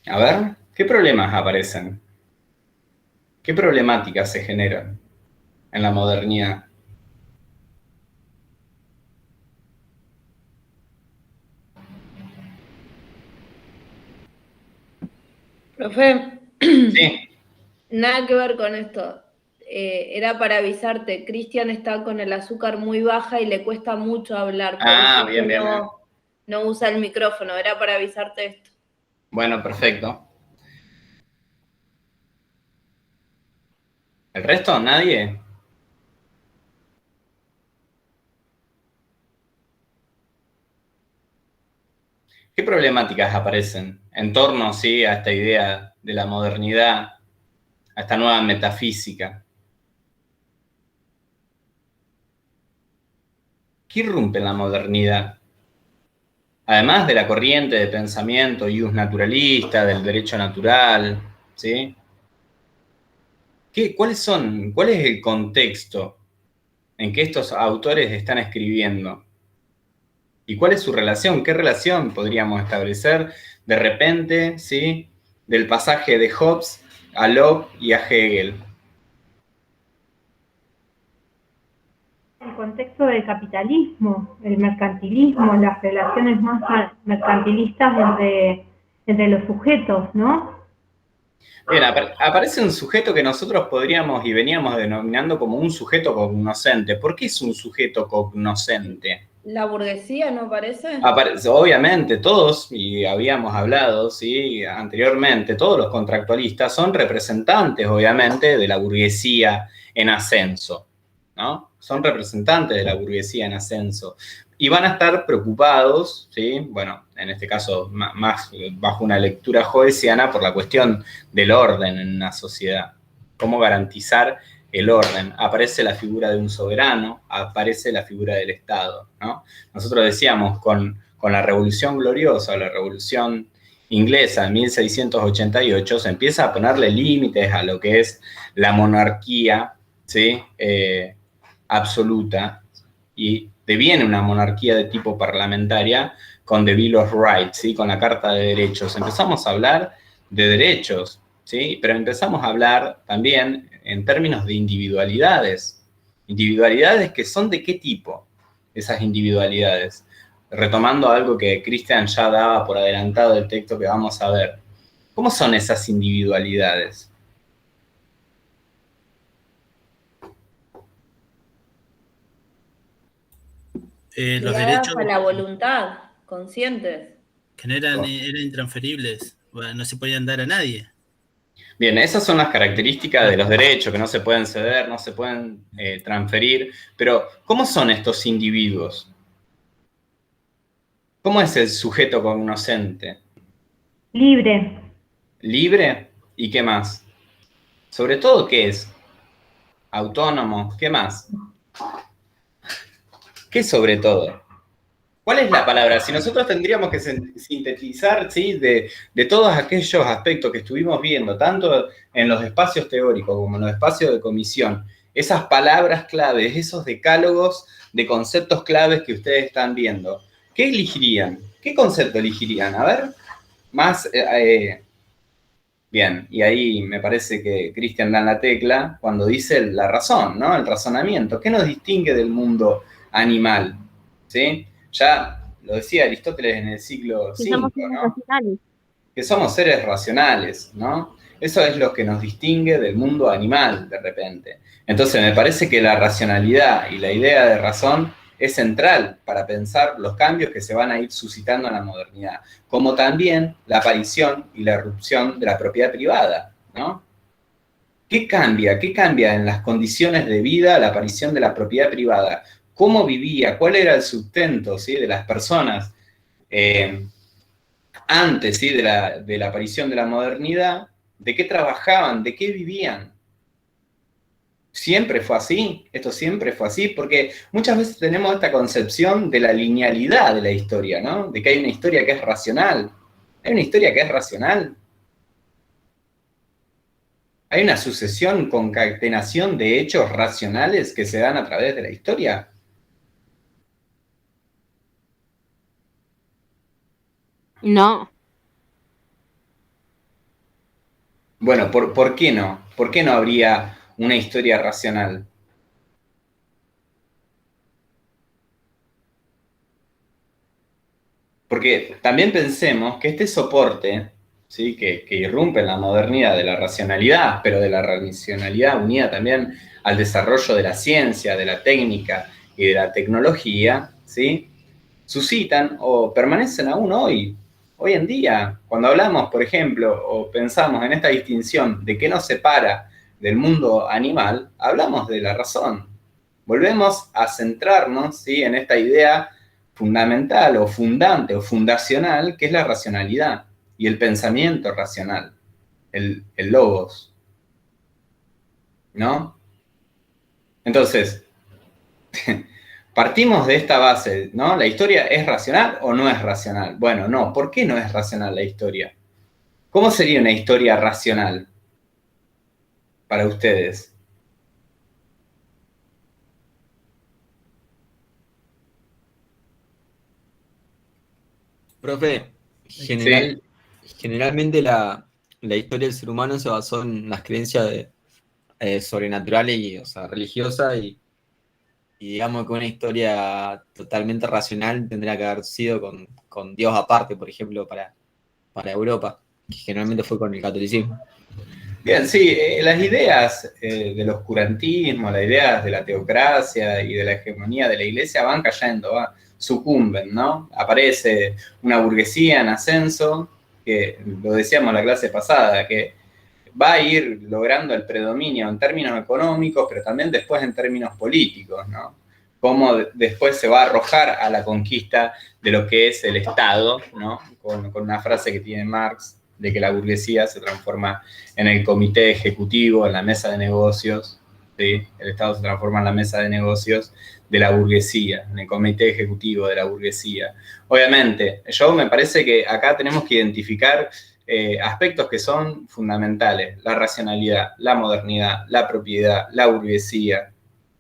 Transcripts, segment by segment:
A ver, ¿qué problemas aparecen? ¿Qué problemáticas se generan en la modernidad? Profe, Sí. nada que ver con esto. Era para avisarte, Cristian está con el azúcar muy baja y le cuesta mucho hablar, por eso Ah, es que bien, bien, bien. no usa el micrófono, era para avisarte esto. Bueno, perfecto. ¿El resto? ¿Nadie? ¿Qué problemáticas aparecen en torno, sí, a esta idea de la modernidad, a esta nueva metafísica? ¿Qué irrumpe en la modernidad? Además de la corriente de pensamiento ius naturalista, del derecho natural, ¿sí? ¿Cuál es el contexto en que estos autores están escribiendo? ¿Y cuál es su relación? ¿Qué relación podríamos establecer de repente, ¿sí? Del pasaje de Hobbes a Locke y a Hegel? El contexto del capitalismo, el mercantilismo, las relaciones más mercantilistas entre los sujetos, ¿no? Bien, aparece un sujeto que nosotros podríamos y veníamos denominando como un sujeto cognoscente. ¿Por qué es un sujeto cognoscente? ¿La burguesía no parece? Aparece, obviamente, todos, y habíamos hablado, ¿sí? Anteriormente, todos los contractualistas son representantes, obviamente, de la burguesía en ascenso, ¿no? Son representantes de la burguesía en ascenso. Y van a estar preocupados, ¿sí? Bueno, en este caso, más bajo una lectura joyciana, por la cuestión del orden en una sociedad. Cómo garantizar el orden. Aparece la figura de un soberano, aparece la figura del Estado, ¿no? Nosotros decíamos, con la Revolución Gloriosa, la Revolución Inglesa en 1688, se empieza a ponerle límites a lo que es la monarquía, ¿sí? Absoluta, y deviene una monarquía de tipo parlamentaria con the Bill of Rights, ¿sí? Con la Carta de Derechos. Empezamos a hablar de derechos, ¿sí? Pero empezamos a hablar también en términos de individualidades. Individualidades que son de qué tipo esas individualidades. Retomando algo que Christian ya daba por adelantado del texto que vamos a ver. ¿Cómo son esas individualidades? Los Ligadas derechos a la voluntad, conscientes. que no eran intransferibles, bueno, no se podían dar a nadie. Bien, esas son las características de los derechos que no se pueden ceder, no se pueden transferir, pero ¿cómo son estos individuos? ¿Cómo es el sujeto cognoscente? Libre. ¿Libre? ¿Y qué más? Sobre todo, ¿qué es? ¿Autónomo? ¿Qué más? ¿Qué sobre todo? ¿Cuál es la palabra? Si nosotros tendríamos que sintetizar, ¿sí? De todos aquellos aspectos que estuvimos viendo, tanto en los espacios teóricos como en los espacios de comisión, esas palabras claves, esos decálogos de conceptos claves que ustedes están viendo, ¿qué elegirían? ¿Qué concepto elegirían? A ver, más, bien, y ahí me parece que Cristian da en la tecla cuando dice la razón, ¿no? El razonamiento. ¿Qué nos distingue del mundo animal? ¿Sí? Ya lo decía Aristóteles en el siglo Que somos V, seres ¿no? racionales. Que somos seres racionales, ¿no? Eso es lo que nos distingue del mundo animal, de repente. Entonces, me parece que la racionalidad y la idea de razón es central para pensar los cambios que se van a ir suscitando en la modernidad, como también la aparición y la erupción de la propiedad privada, ¿no? ¿Qué cambia? ¿Qué cambia en las condiciones de vida la aparición de la propiedad privada? ¿Cómo vivía? ¿Cuál era el sustento, ¿sí? De las personas eh, antes, ¿sí? De la aparición de la modernidad? ¿De qué trabajaban? ¿De qué vivían? Siempre fue así, esto siempre fue así, porque muchas veces tenemos esta concepción de la linealidad de la historia, ¿no? De que hay una historia que es racional. ¿Hay una historia que es racional? ¿Hay una sucesión, concatenación de hechos racionales que se dan a través de la historia? No, Bueno, ¿por qué no? ¿Por qué no habría una historia racional? Porque también pensemos que este soporte, ¿sí? que irrumpe en la modernidad de la racionalidad, pero de la racionalidad unida también al desarrollo de la ciencia, de la técnica y de la tecnología, ¿sí? suscitan o permanecen aún hoy en día. Cuando hablamos, por ejemplo, o pensamos en esta distinción de qué nos separa del mundo animal, hablamos de la razón. Volvemos a centrarnos, ¿sí? en esta idea fundamental o fundante o fundacional que es la racionalidad y el pensamiento racional, el logos, ¿no? Entonces, partimos de esta base, ¿no? ¿La historia es racional o no es racional? Bueno, no. ¿Por qué no es racional la historia? ¿Cómo sería una historia racional para ustedes? Profe, generalmente la historia del ser humano se basó en las creencias sobrenaturales y, o sea, religiosas y digamos que una historia totalmente racional tendría que haber sido con Dios aparte, por ejemplo, para Europa, que generalmente fue con el catolicismo. Bien, sí, las ideas del oscurantismo, las ideas de la teocracia y de la hegemonía de la iglesia van cayendo, sucumben, ¿no? Aparece una burguesía en ascenso, que lo decíamos en la clase pasada, que va a ir logrando el predominio en términos económicos, pero también después en términos políticos, ¿no? Cómo después se va a arrojar a la conquista de lo que es el Estado, ¿no? Con una frase que tiene Marx, de que la burguesía se transforma en el comité ejecutivo, en la mesa de negocios, ¿sí? El Estado se transforma en la mesa de negocios de la burguesía, en el comité ejecutivo de la burguesía. Obviamente, yo me parece que acá tenemos que identificar aspectos que son fundamentales: la racionalidad, la modernidad, la propiedad, la burguesía,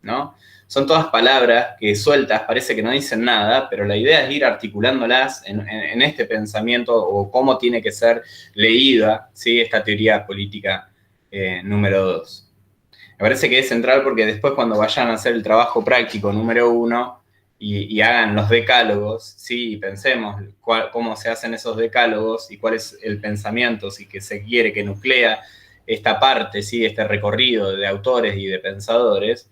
¿no? Son todas palabras que sueltas parece que no dicen nada, pero la idea es ir articulándolas en este pensamiento o cómo tiene que ser leída, ¿sí? Esta teoría política número 2. Me parece que es central porque después cuando vayan a hacer el trabajo práctico número 1 y hagan los decálogos, ¿sí? Y pensemos cómo se hacen esos decálogos y cuál es el pensamiento, si que se quiere que nuclea esta parte, ¿sí? Este recorrido de autores y de pensadores,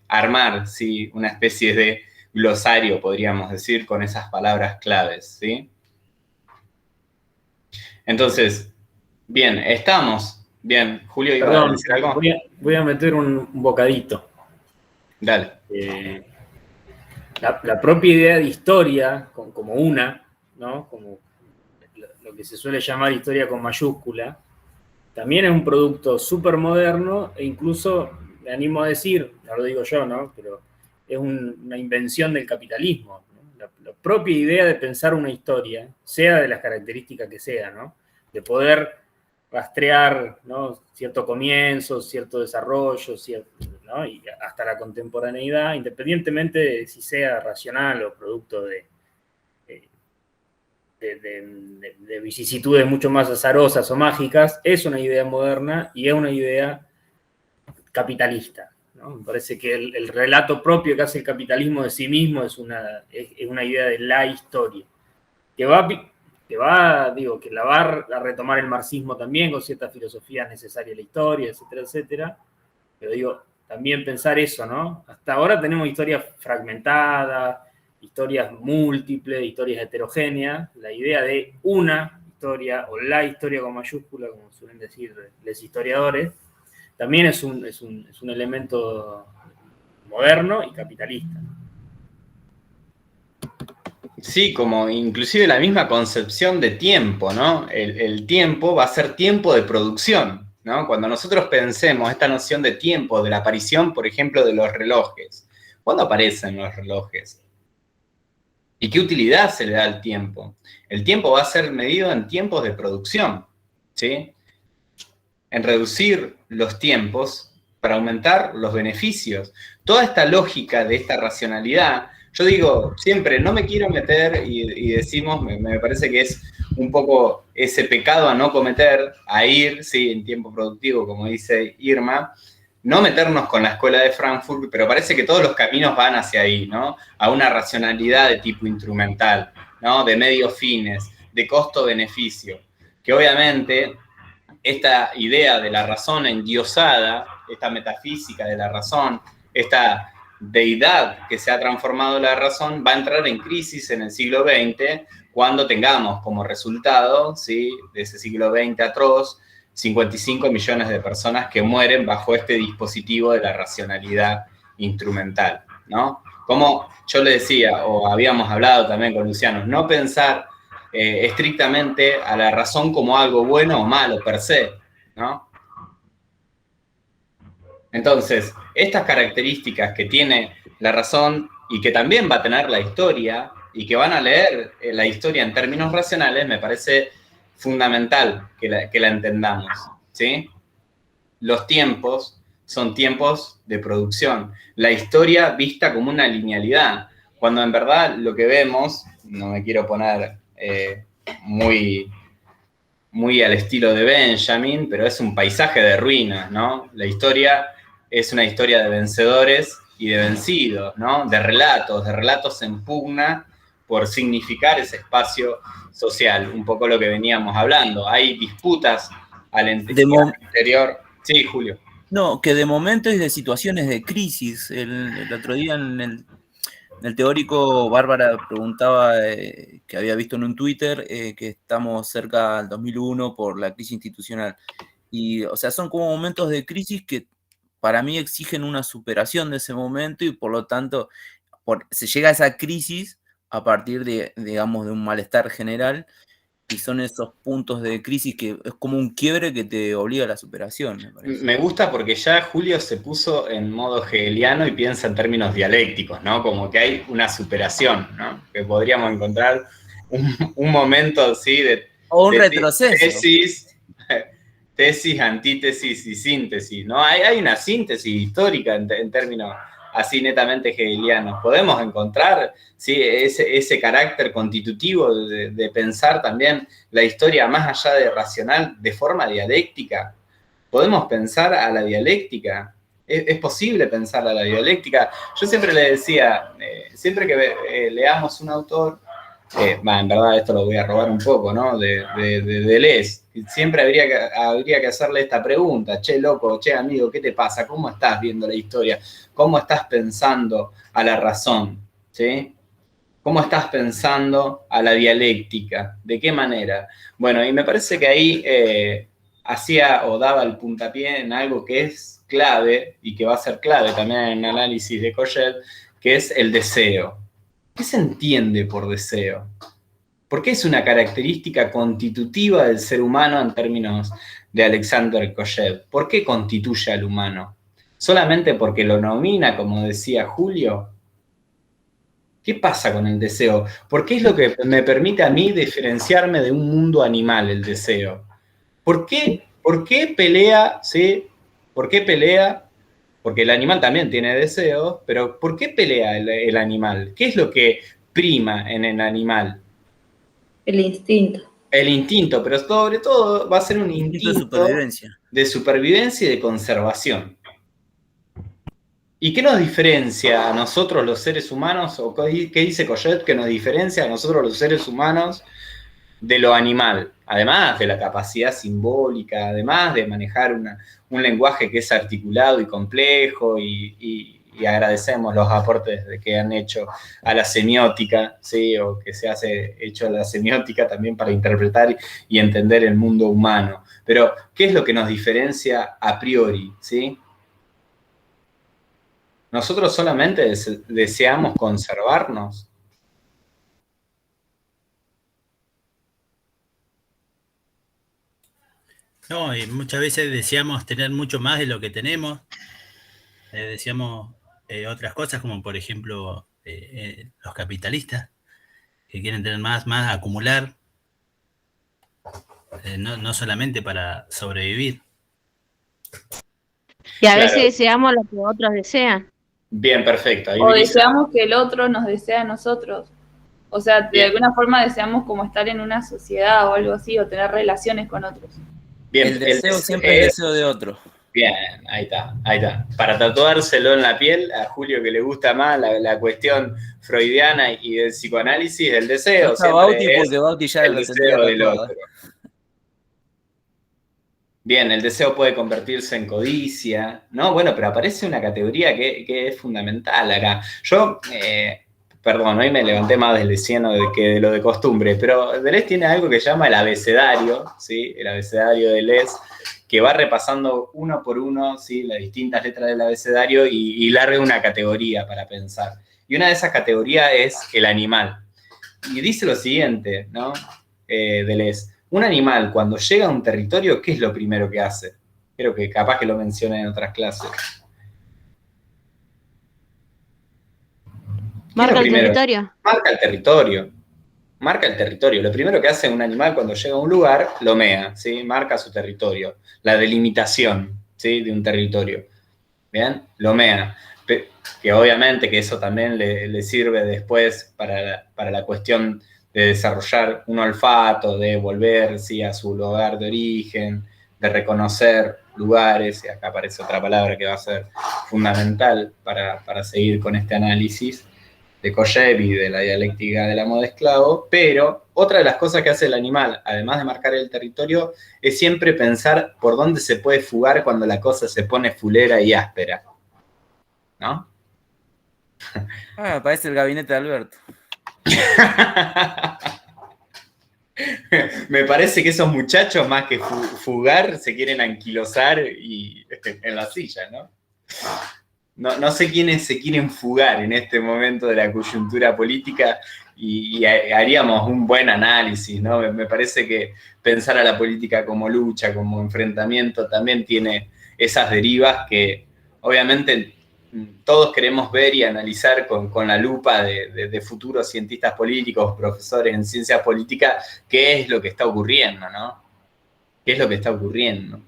armar, ¿sí? Una especie de glosario, podríamos decir, con esas palabras claves, ¿sí? Entonces, bien, estamos. Bien, Julio, ¿iba a decir algo? Voy a meter un bocadito. Dale. La propia idea de historia, como una, ¿no? Como lo que se suele llamar historia con mayúscula, también es un producto súper moderno e incluso, me animo a decir, no lo digo yo, ¿no? Pero es una invención del capitalismo, ¿no? La propia idea de pensar una historia, sea de las características que sea, ¿no? De poder rastrear, ¿no? Cierto comienzo, cierto desarrollo, ¿no? Y hasta la contemporaneidad, independientemente de si sea racional o producto de vicisitudes mucho más azarosas o mágicas, es una idea moderna y es una idea capitalista, ¿no? Me parece que el relato propio que hace el capitalismo de sí mismo es una idea de la historia, que la va a retomar el marxismo también con ciertas filosofías necesarias de la historia, etcétera, etcétera. Pero digo, también pensar eso, ¿no? Hasta ahora tenemos historias fragmentadas, historias múltiples, historias heterogéneas. La idea de una historia, o la historia con mayúscula, como suelen decir los historiadores, también es un elemento moderno y capitalista, ¿no? Sí, como inclusive la misma concepción de tiempo, ¿no? El tiempo va a ser tiempo de producción, ¿no? Cuando nosotros pensemos esta noción de tiempo, de la aparición, por ejemplo, de los relojes, ¿cuándo aparecen los relojes? ¿Y qué utilidad se le da al tiempo? El tiempo va a ser medido en tiempos de producción, ¿sí? En reducir los tiempos para aumentar los beneficios. Toda esta lógica de esta racionalidad, yo digo siempre, no me quiero meter y decimos, me parece que es un poco ese pecado a no cometer, a ir, sí, en tiempo productivo, como dice Irma, no meternos con la escuela de Frankfurt, pero parece que todos los caminos van hacia ahí, ¿no? A una racionalidad de tipo instrumental, ¿no? De medios fines, de costo-beneficio, que obviamente esta idea de la razón endiosada, esta metafísica de la razón, esta deidad que se ha transformado en la razón, va a entrar en crisis en el siglo XX cuando tengamos como resultado, ¿sí?, de ese siglo XX atroz, 55 millones de personas que mueren bajo este dispositivo de la racionalidad instrumental, ¿no? Como yo le decía, o habíamos hablado también con Luciano, no pensar estrictamente a la razón como algo bueno o malo per se, ¿no? Entonces, estas características que tiene la razón y que también va a tener la historia y que van a leer la historia en términos racionales, me parece fundamental que la entendamos, ¿sí? Los tiempos son tiempos de producción. La historia vista como una linealidad, cuando en verdad lo que vemos, no me quiero poner muy al estilo de Benjamin, pero es un paisaje de ruinas, ¿no? La historia es una historia de vencedores y de vencidos, ¿no? De relatos en pugna por significar ese espacio social, un poco lo que veníamos hablando. Hay disputas al interior. Sí, Julio. No, que de momentos y de situaciones de crisis. El otro día en el teórico, Bárbara preguntaba que había visto en un Twitter que estamos cerca del 2001 por la crisis institucional. Y, o sea, son como momentos de crisis que para mí exigen una superación de ese momento y por lo tanto se llega a esa crisis a partir de, digamos, de un malestar general. Y son esos puntos de crisis que es como un quiebre que te obliga a la superación, me parece. Me gusta porque ya Julio se puso en modo hegeliano y piensa en términos dialécticos, ¿no? Como que hay una superación, ¿no? Que podríamos encontrar un momento, ¿sí? O un retroceso. Tesis, antítesis y síntesis, ¿no? Hay una síntesis histórica en términos así netamente hegelianos. Podemos encontrar, ¿sí?, ese carácter constitutivo de pensar también la historia más allá de racional, de forma dialéctica. Podemos pensar a la dialéctica. Es posible pensar a la dialéctica. Yo siempre le decía, siempre que leamos un autor, en verdad esto lo voy a robar un poco, ¿no?, de Deleuze. Siempre habría que hacerle esta pregunta: che, loco, che, amigo, ¿qué te pasa? ¿Cómo estás viendo la historia? ¿Cómo estás pensando a la razón? ¿Sí? ¿Cómo estás pensando a la dialéctica? ¿De qué manera? Bueno, y me parece que ahí hacía o daba el puntapié en algo que es clave y que va a ser clave también en el análisis de Coget, que es el deseo. ¿Qué se entiende por deseo? ¿Por qué es una característica constitutiva del ser humano en términos de Alexander Coget? ¿Por qué constituye al humano? ¿Solamente porque lo nomina, como decía Julio? ¿Qué pasa con el deseo? ¿Por qué es lo que me permite a mí diferenciarme de un mundo animal, el deseo? ¿Por qué pelea, sí? ¿Por qué pelea? Porque el animal también tiene deseos, pero ¿por qué pelea el animal? ¿Qué es lo que prima en el animal? El instinto. El instinto, pero sobre todo va a ser un instinto de supervivencia y de conservación. ¿Y qué nos diferencia a nosotros los seres humanos, o qué dice Coget que nos diferencia a nosotros los seres humanos de lo animal? Además de la capacidad simbólica, además de manejar un lenguaje que es articulado y complejo, y agradecemos los aportes que han hecho a la semiótica, ¿sí?, o que se hace hecho a la semiótica también para interpretar y entender el mundo humano. Pero, ¿qué es lo que nos diferencia a priori, ¿sí? ¿Nosotros solamente deseamos conservarnos? No, y muchas veces deseamos tener mucho más de lo que tenemos. Deseamos otras cosas, como por ejemplo los capitalistas, que quieren tener más, acumular, no solamente para sobrevivir. Y a veces deseamos lo que otros desean. Bien, perfecto. Ahí o deseamos que el otro nos desee a nosotros. O sea, de Bien. alguna forma deseamos como estar en una sociedad o algo así, o tener relaciones con otros. Bien, El deseo siempre es el deseo de otro. Bien, ahí está. Para tatuárselo en la piel, a Julio que le gusta más la cuestión freudiana y del psicoanálisis, el deseo No está siempre Bauti es porque Bauti ya el lo tendría deseo del tatuado. otro. Bien, el deseo puede convertirse en codicia, ¿no? Bueno, pero aparece una categoría que es fundamental acá. Yo, perdón, hoy me levanté más del cieno que de lo de costumbre, pero Deleuze tiene algo que llama el abecedario, ¿sí? El abecedario de Deleuze, que va repasando uno por uno, ¿sí? Las distintas letras del abecedario y larga una categoría para pensar. Y una de esas categorías es el animal. Y dice lo siguiente, ¿no? Deleuze. Un animal, cuando llega a un territorio, ¿qué es lo primero que hace? Creo que capaz que lo mencioné en otras clases. Marca el territorio. Marca el territorio. Marca el territorio. Lo primero que hace un animal cuando llega a un lugar, lo mea, ¿sí? Marca su territorio. La delimitación, ¿sí? De un territorio. ¿Bien? Lo mea. Que obviamente que eso también le sirve después para la cuestión de desarrollar un olfato, de volver, ¿sí? A su lugar de origen, de reconocer lugares, y acá aparece otra palabra que va a ser fundamental para seguir con este análisis de Kojev y de la dialéctica del amo de esclavo, pero otra de las cosas que hace el animal, además de marcar el territorio, es siempre pensar por dónde se puede fugar cuando la cosa se pone fulera y áspera, ¿no? Parece el gabinete de Alberto. Me parece que esos muchachos, más que fugar, se quieren anquilosar en la silla, ¿no? No sé quiénes se quieren fugar en este momento de la coyuntura política y haríamos un buen análisis, ¿no? Me parece que pensar a la política como lucha, como enfrentamiento, también tiene esas derivas que obviamente todos queremos ver y analizar con la lupa de futuros cientistas políticos, profesores en ciencias políticas, qué es lo que está ocurriendo, ¿no? ¿Qué es lo que está ocurriendo?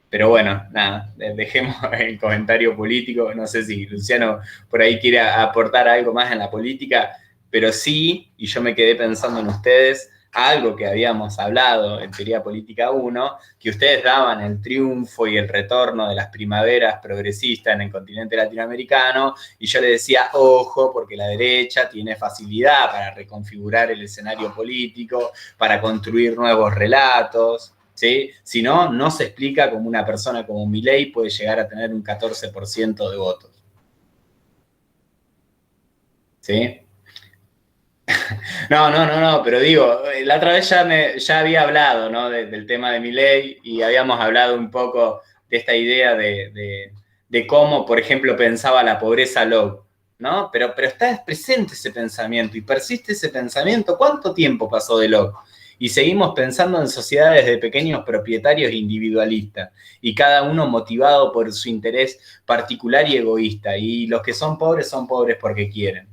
Pero bueno, nada, dejemos el comentario político. No sé si Luciano por ahí quiere aportar algo más en la política, pero sí, y yo me quedé pensando en ustedes, algo que habíamos hablado en Teoría Política 1, que ustedes daban el triunfo y el retorno de las primaveras progresistas en el continente latinoamericano, y yo le decía, ojo, porque la derecha tiene facilidad para reconfigurar el escenario político, para construir nuevos relatos, ¿sí? Si no, no se explica cómo una persona como Milei puede llegar a tener un 14% de votos. ¿Sí? No, pero digo, la otra vez ya había hablado, ¿no? Del tema de Milei y habíamos hablado un poco de esta idea de cómo, por ejemplo, pensaba la pobreza Locke, ¿no? Pero está presente ese pensamiento y persiste ese pensamiento. ¿Cuánto tiempo pasó de Locke? Y seguimos pensando en sociedades de pequeños propietarios individualistas, y cada uno motivado por su interés particular y egoísta, y los que son pobres porque quieren,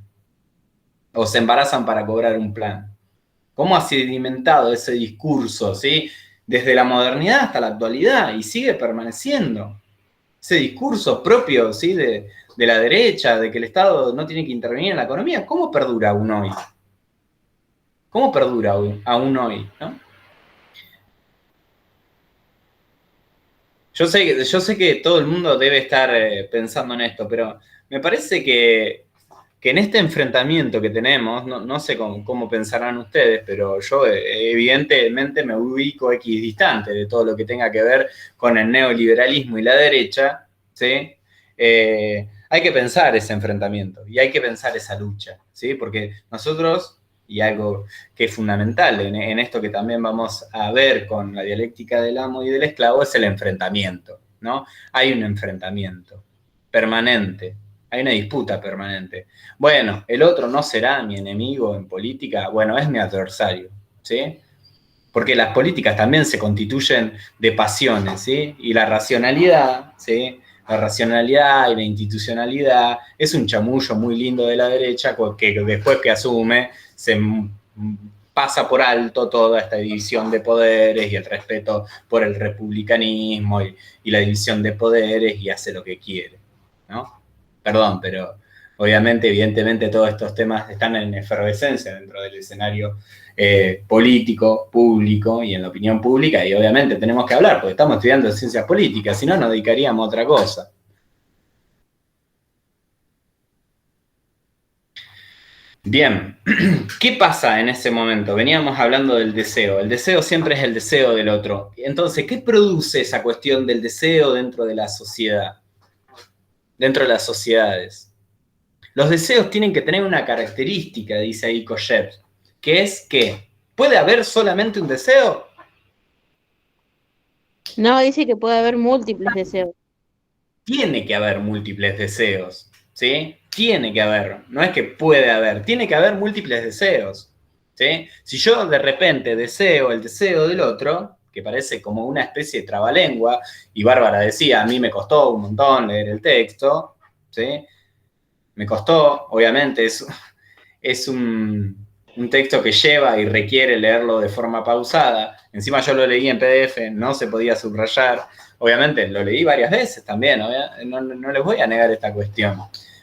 o se embarazan para cobrar un plan. ¿Cómo ha sedimentado ese discurso, ¿sí? Desde la modernidad hasta la actualidad, y sigue permaneciendo? Ese discurso propio, ¿sí? de la derecha, de que el Estado no tiene que intervenir en la economía, ¿cómo perdura aún hoy? ¿Cómo perdura aún hoy? ¿No? Yo sé que todo el mundo debe estar pensando en esto, pero me parece que en este enfrentamiento que tenemos, no sé cómo pensarán ustedes, pero yo evidentemente me ubico equidistante de todo lo que tenga que ver con el neoliberalismo y la derecha, ¿sí? Hay que pensar ese enfrentamiento y hay que pensar esa lucha, ¿sí? Porque nosotros, y algo que es fundamental en esto que también vamos a ver con la dialéctica del amo y del esclavo, es el enfrentamiento, ¿no? Hay un enfrentamiento permanente, hay una disputa permanente. Bueno, el otro no será mi enemigo en política, bueno, es mi adversario, ¿sí? Porque las políticas también se constituyen de pasiones, ¿sí? Y la racionalidad, ¿sí? La racionalidad y la institucionalidad es un chamullo muy lindo de la derecha que después que asume se pasa por alto toda esta división de poderes y el respeto por el republicanismo y la división de poderes y hace lo que quiere, ¿no? Perdón, pero obviamente, evidentemente, todos estos temas están en efervescencia dentro del escenario político, público y en la opinión pública, y obviamente tenemos que hablar, porque estamos estudiando ciencias políticas, si no nos dedicaríamos a otra cosa. Bien, ¿qué pasa en ese momento? Veníamos hablando del deseo. El deseo siempre es el deseo del otro. Entonces, ¿qué produce esa cuestión del deseo dentro de la sociedad? Dentro de las sociedades. Los deseos tienen que tener una característica, dice ahí Kojev, que es que ¿puede haber solamente un deseo? No, dice que puede haber múltiples deseos. Tiene que haber múltiples deseos, ¿sí? Tiene que haber, no es que puede haber, tiene que haber múltiples deseos, ¿sí? Si yo de repente deseo el deseo del otro, que parece como una especie de trabalengua, y Bárbara decía, a mí me costó un montón leer el texto, ¿sí? Me costó, obviamente, es un texto que lleva y requiere leerlo de forma pausada. Encima yo lo leí en PDF, no se podía subrayar. Obviamente lo leí varias veces también, no les voy a negar esta cuestión.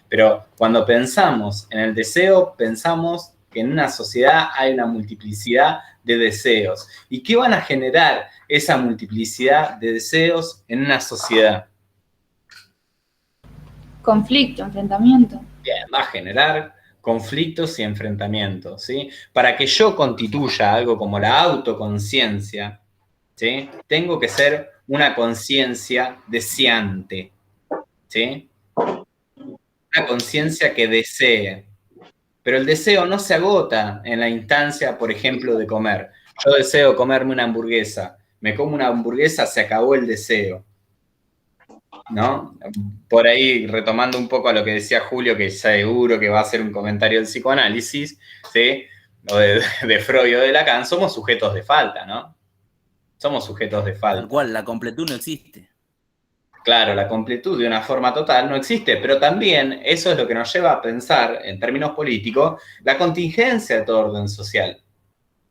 Pero cuando pensamos en el deseo, pensamos que en una sociedad hay una multiplicidad de deseos. ¿Y qué van a generar esa multiplicidad de deseos en una sociedad? Conflicto, enfrentamiento. Bien, va a generar conflictos y enfrentamientos, ¿sí? Para que yo constituya algo como la autoconciencia, ¿sí? Tengo que ser una conciencia deseante, ¿sí? Una conciencia que desee. Pero el deseo no se agota en la instancia, por ejemplo, de comer. Yo deseo comerme una hamburguesa. Me como una hamburguesa, se acabó el deseo, ¿no? Por ahí, retomando un poco a lo que decía Julio, que seguro que va a hacer un comentario del psicoanálisis, ¿sí? O de Freud o de Lacan, somos sujetos de falta, ¿no? Somos sujetos de falta. Tal cual, la completud no existe. Claro, la completud de una forma total no existe, pero también eso es lo que nos lleva a pensar, en términos políticos, la contingencia de todo orden social.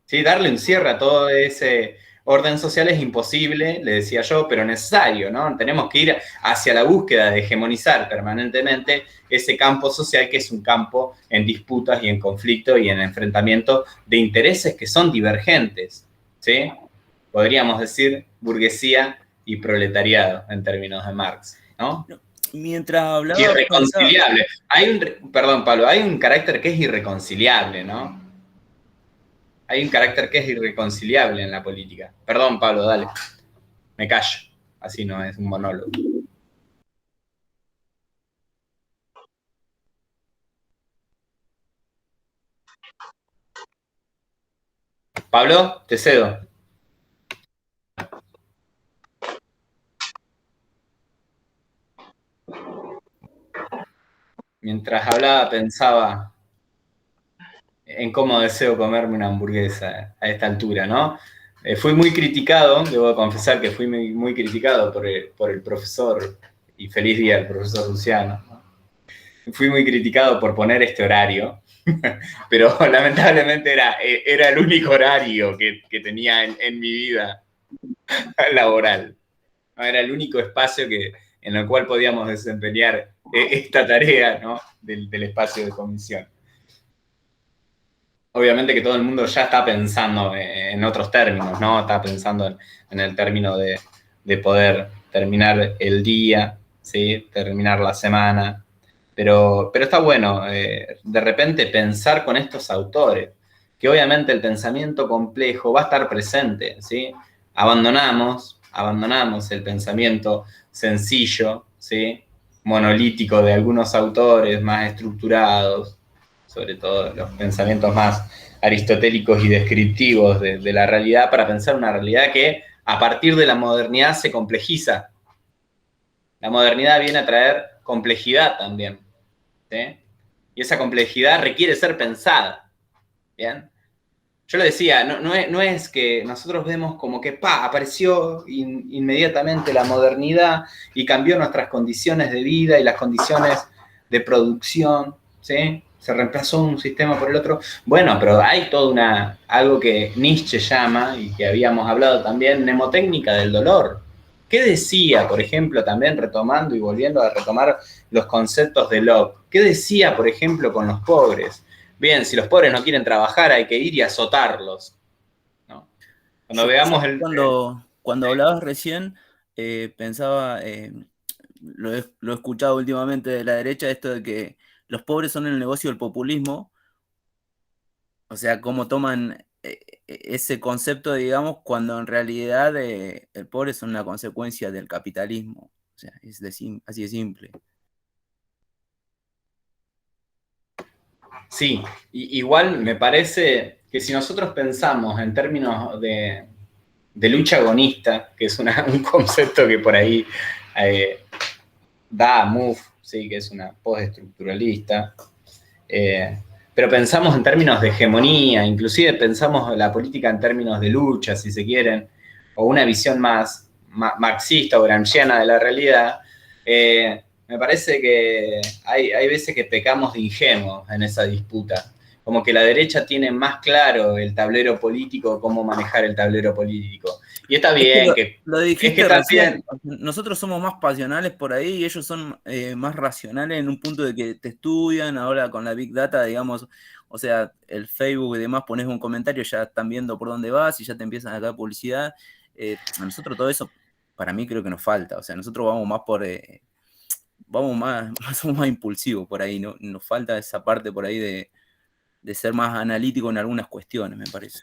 ¿Sí? Darle un cierre a todo ese orden social es imposible, le decía yo, pero necesario, ¿no? Tenemos que ir hacia la búsqueda de hegemonizar permanentemente ese campo social que es un campo en disputas y en conflicto y en enfrentamiento de intereses que son divergentes, ¿sí? Podríamos decir burguesía y proletariado en términos de Marx, ¿no? Mientras hablaba... Irreconciliable. Perdón, Pablo, hay un carácter que es irreconciliable, ¿no? Hay un carácter que es irreconciliable en la política. Perdón, Pablo, dale. Me callo. Así no es un monólogo. Pablo, te cedo. Mientras hablaba pensaba en cómo deseo comerme una hamburguesa a esta altura, ¿no? Fui muy criticado, debo confesar que fui muy criticado por el profesor, y feliz día al profesor Luciano, ¿no? Fui muy criticado por poner este horario, pero lamentablemente era el único horario que tenía en mi vida laboral. Era el único espacio en el cual podíamos desempeñar esta tarea, ¿no? del espacio de comisión. Obviamente que todo el mundo ya está pensando en otros términos, ¿no? Está pensando en el término de poder terminar el día, ¿sí? Terminar la semana. Pero está bueno, de repente, pensar con estos autores, que obviamente el pensamiento complejo va a estar presente, ¿sí? Abandonamos el pensamiento sencillo, ¿sí? Monolítico de algunos autores más estructurados, sobre todo los pensamientos más aristotélicos y descriptivos de la realidad, para pensar una realidad que a partir de la modernidad se complejiza. La modernidad viene a traer complejidad también, ¿sí? Y esa complejidad requiere ser pensada, ¿bien? Yo le decía, no es que nosotros vemos como que apareció inmediatamente la modernidad y cambió nuestras condiciones de vida y las condiciones de producción, ¿sí? Se reemplazó un sistema por el otro. Bueno, pero hay algo que Nietzsche llama, y que habíamos hablado también, mnemotécnica del dolor, ¿Qué decía, por ejemplo, también retomando y volviendo a retomar los conceptos de Locke? ¿Qué decía, por ejemplo, con los pobres? Bien, si los pobres no quieren trabajar, hay que ir y azotarlos, ¿no? Cuando veamos Cuando hablabas recién, pensaba, lo he escuchado últimamente de la derecha, esto de que los pobres son el negocio del populismo. O sea, cómo toman ese concepto, digamos, cuando en realidad el pobre es una consecuencia del capitalismo. O sea, así de simple. Sí, igual me parece que si nosotros pensamos en términos de lucha agonista, que es un concepto que por ahí da a MUF, ¿sí? Que es una postestructuralista, pero pensamos en términos de hegemonía, inclusive pensamos la política en términos de lucha, si se quieren, o una visión más marxista o gramsciana de la realidad, me parece que hay veces que pecamos de ingenuos en esa disputa. Como que la derecha tiene más claro el tablero político, cómo manejar el tablero político. Y está bien lo dijiste recién. Nosotros somos más pasionales por ahí y ellos son más racionales en un punto de que te estudian. Ahora con la Big Data, digamos, o sea, el Facebook y demás, pones un comentario, ya están viendo por dónde vas y ya te empiezan a dar publicidad. A nosotros todo eso, para mí creo que nos falta. O sea, nosotros vamos más por... somos más impulsivos por ahí, ¿no? Nos falta esa parte por ahí de ser más analítico en algunas cuestiones, me parece.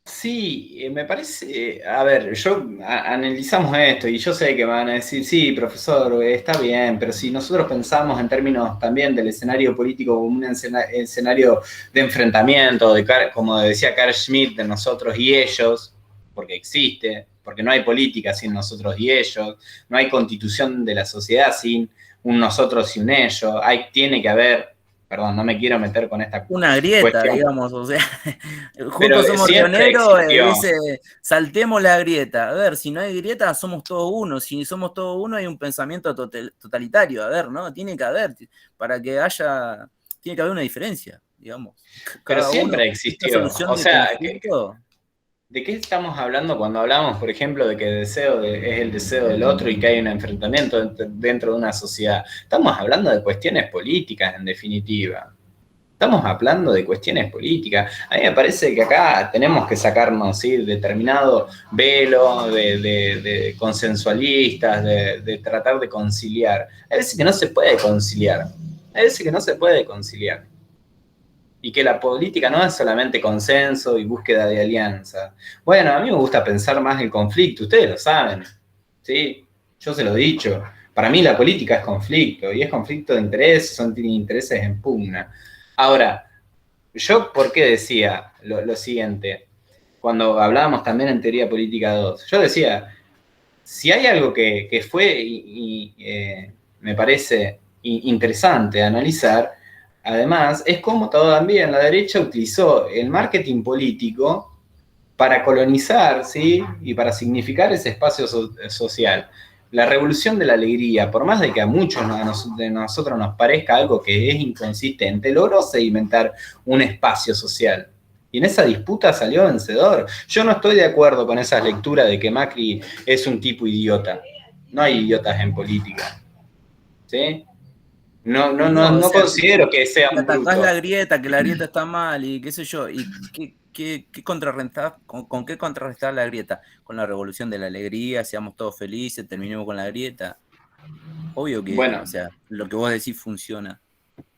Sí, me parece, a ver, analizamos esto y yo sé que van a decir, sí, profesor, está bien, pero si nosotros pensamos en términos también del escenario político como un escenario de enfrentamiento, como decía Carl Schmitt, de nosotros y ellos, porque existe, porque no hay política sin nosotros y ellos, no hay constitución de la sociedad sin un nosotros y un ellos, tiene que haber... Perdón, no me quiero meter con esta una grieta, cuestión, digamos, o sea, juntos somos Río Negro, dice, saltemos la grieta. A ver, si no hay grieta, somos todos uno. Si somos todos uno, hay un pensamiento totalitario. A ver, ¿no? Tiene que haber, para que haya, tiene que haber una diferencia, digamos. Pero siempre existió. O sea, ¿de qué estamos hablando cuando hablamos, por ejemplo, de que el deseo es el deseo del otro y que hay un enfrentamiento dentro de una sociedad? Estamos hablando de cuestiones políticas, en definitiva. Estamos hablando de cuestiones políticas. A mí me parece que acá tenemos que sacarnos, ¿sí?, determinado velo de consensualistas, de tratar de conciliar. Hay veces que no se puede conciliar. Hay veces que no se puede conciliar. Y que la política no es solamente consenso y búsqueda de alianza. Bueno, a mí me gusta pensar más el conflicto, ustedes lo saben, ¿sí? Yo se lo he dicho. Para mí la política es conflicto, y es conflicto de intereses, son intereses en pugna. Ahora, yo ¿por qué decía lo siguiente? Cuando hablábamos también en Teoría Política 2, yo decía, si hay algo que fue me parece interesante analizar, además, es cómo también la derecha utilizó el marketing político para colonizar, ¿sí?, y para significar ese espacio social. La revolución de la alegría, por más de que a muchos de nosotros nos parezca algo que es inconsistente, logró sedimentar un espacio social. Y en esa disputa salió vencedor. Yo no estoy de acuerdo con esa lectura de que Macri es un tipo idiota. No hay idiotas en política, ¿sí? No o sea, considero que sea un bruto. Atacás la grieta, que la grieta está mal y qué sé yo. ¿Y qué contrarrestás? ¿Con qué contrarrestar la grieta? Con la revolución de la alegría, seamos todos felices, terminemos con la grieta. Obvio que, bueno, o sea, lo que vos decís funciona.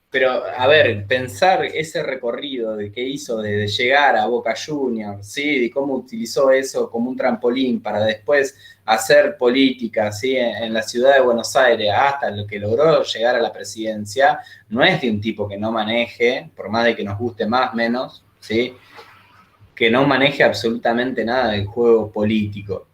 Pero, a ver, pensar ese recorrido de que hizo de llegar a Boca Juniors, ¿sí?, de cómo utilizó eso como un trampolín para después hacer política, ¿sí?, en la ciudad de Buenos Aires, hasta lo que logró llegar a la presidencia, no es de un tipo que no maneje, por más de que nos guste más o menos, ¿sí?, que no maneje absolutamente nada del juego político.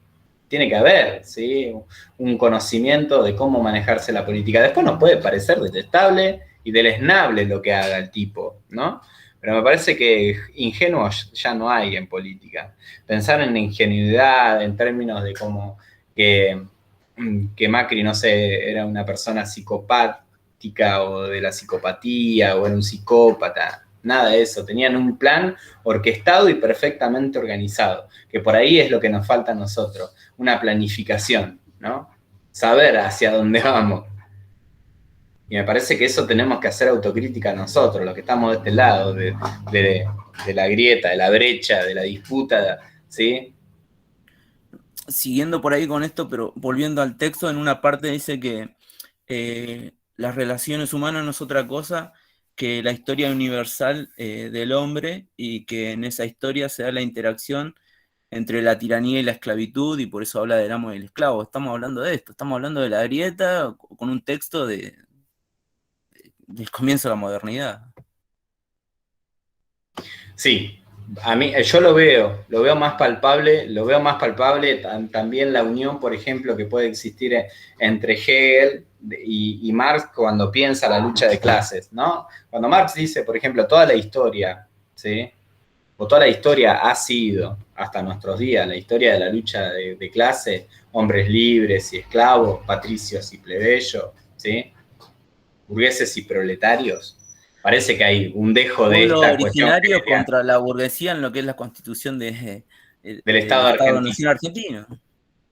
Tiene que haber, ¿sí?, un conocimiento de cómo manejarse la política. Después nos puede parecer detestable y deleznable lo que haga el tipo, ¿no? Pero me parece que ingenuos ya no hay en política. Pensar en ingenuidad en términos de como que Macri, no sé, era una persona psicopática o de la psicopatía o era un psicópata. nada de eso, tenían un plan orquestado y perfectamente organizado, que por ahí es lo que nos falta a nosotros, una planificación, ¿no? Saber hacia dónde vamos. Y me parece que eso tenemos que hacer autocrítica nosotros, los que estamos de este lado, de la grieta, de la brecha, de la disputa, ¿sí? Siguiendo por ahí con esto, pero volviendo al texto, en una parte dice que las relaciones humanas no es otra cosa que la historia universal del hombre, y que en esa historia se da la interacción entre la tiranía y la esclavitud, y por eso habla del amo y el esclavo. Estamos hablando de esto, estamos hablando de la grieta con un texto del comienzo de la modernidad. Sí, a mí yo lo veo más palpable, también la unión, por ejemplo, que puede existir entre Hegel y Marx cuando piensa la lucha de clases, ¿no? Cuando Marx dice, por ejemplo, toda la historia, ¿sí? O toda la historia ha sido, hasta nuestros días, la historia de la lucha de clases, hombres libres y esclavos, patricios y plebeyos, ¿sí? Burgueses y proletarios. Parece que hay un dejo de Pueblo esta cuestión originario contra la burguesía en lo que es la constitución del Estado argentino. argentino.